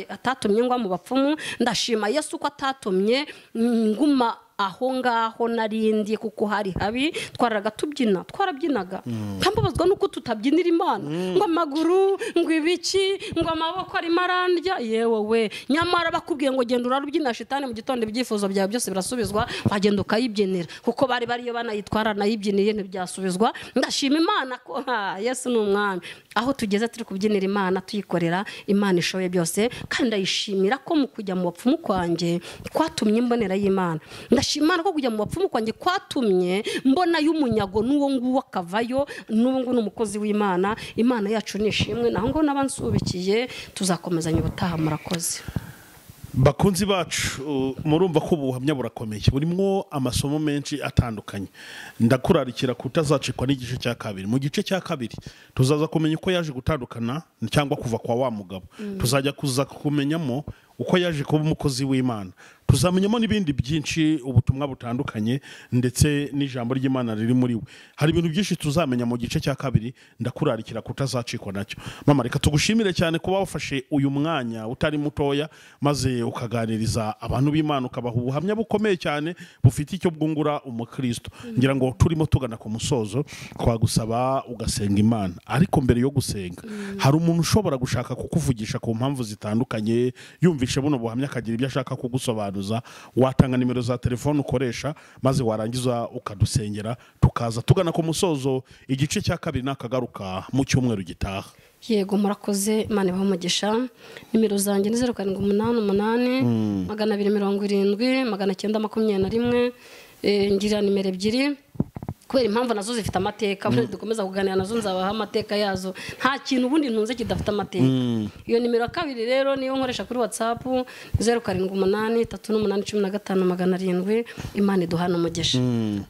atatumye ngwa mu bapfumu, ndashima Yesu ko atatumye nguma aho ngaho narindi, kuko hari habi. Twarabyinaga kambabazwa nuko tutabyinira Imana, ngo amaguru, ngo ibiki, ngo amaboko ari marandya. Yewe we, nyamara bakubwiye ngo genda urarubyina shitani mu gitondo, ibyifuzo byawe byose birasubizwa, wagenda ukayibyinira, kuko bari bariyo banayitwara nayibyiniye ntibyasubizwa. Ndashima Imana ko Yesu ni umwami. Aho tugeze turi kubyinira Imana, tuyikorera Imana ishoboye byose, kandi ndayishimira ko mu kujya mu bapfumu kwanjye kwatumye imbonera y'Imana. Ndashimana ko kujya mu bapfumu kwanjye kwatumye mbona y'umunyago n'uwo nguwo akavayo, n'uwo nguwo n'umukozi w'Imana. Imana yacu nishimwe. Naho ngo n'abansubikiye tuzakomezanya ubutaha. Murakoze bakunzi bacu, murumva ko ubuhamya burakomeye, burimo amasomo menshi atandukanye. Ndakurarikira kutazacikwa n'igice cya kabiri. Mu gice cya kabiri tuzaza kumenya uko yaje gutandukana cyangwa kuva kwa wa mugabo. Tuzajya kuza kumenyamo uko yaje kuba umukozi w'Imana. Tuzamenyamo n'ibindi byinshi, ubutumwa butandukanye, ndetse n'ijambo ry'Imana riri muri we. Hari ibintu byinshi tuzamenya mu gice cya kabiri. Ndakurarikira kutazacikwa nacyo. Mama, reka tugushimire cyane kuba wafashe uyu mwanya utari mutoya, maze ukaganiriza abantu b'Imana, ukabaha ubuhamya bukomeye cyane bufite icyo bwungura umukristo. Ngira ngo turimo tugana ku musozo, twagusaba ugasenga Imana. Ariko mbere yo gusenga, hari umuntu ushobora gushaka kukuvugisha ku mpamvu zitandukanye, yumvishe buno buhamya akagira ibyo ashaka kugusobanuza. Watanga nimero za telefone ukoresha, maze warangiza ukadusengera, tukaza tugana ku musozo. Igice cya kabiri nakagaruka mu cyumweru gitaha. Yego, murakoze. Imana ibahe umugisha. Nimero zanjye ni 0788 270 921. Ngira nimero ebyiri kubera impamvu nazo zifite amateka. Dukomeza kuganira nazo, nzabaha amateka yazo. Nta kintu ubundi ntunze kidafite amateka. Iyo nimero kabiri rero niyo nkoresha kuri WhatsApp 07883815700. Imana iduhana umugisha.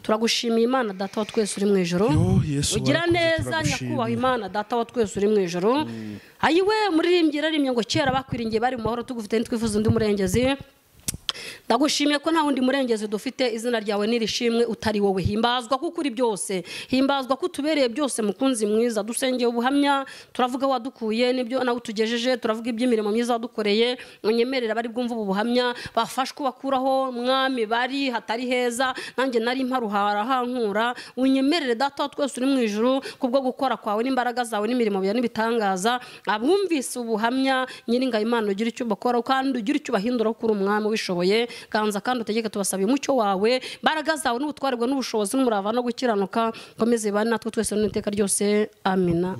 Turagushimiye Imana data wa twese uri mu ijoro. Ugira neza nyakubaha Imana data wa twese uri mu ijoro. Ayiwe muririmbyi rarimye ngo kera bakwiringiye bari mu mahoro, tugufite ntitwifuza undi murengezi. Ndagushimiye ko nta wundi murengezi dufite. Izina ryawe nirishimwe utari wowe. Himbazwa kuko uri byose, himbazwa ko tubereye byose. Mukunzi mwiza, dusengeye ubuhamya, turavuga wadukuye n'ibyo nawe tugejeje, turavuga iby'imirimo myiza wadukoreye. Unyemerera bari bwumva ubu buhamya bafashwe bakuraho mwami bari hatari heza, nanjye nari mparuhara hankura. Unyemerere data twese uri mu ijuru kubwo gukora kwawe n'imbaraga zawe n'imirimo bya n'ibitangaza. Abumvise ubuhamya nyiringa Imana ugira icyo bakora, kandi ugira icyo bahindura kuri umwami wishoboye. Ganza kandi utegeke tubasabiye umucyo wawe, mbaraga zawe n'ubutware bwawe n'ubushobozi n'umurava no gukiranuka. Komeze bane natwe twese n'iteka ryose. Amina.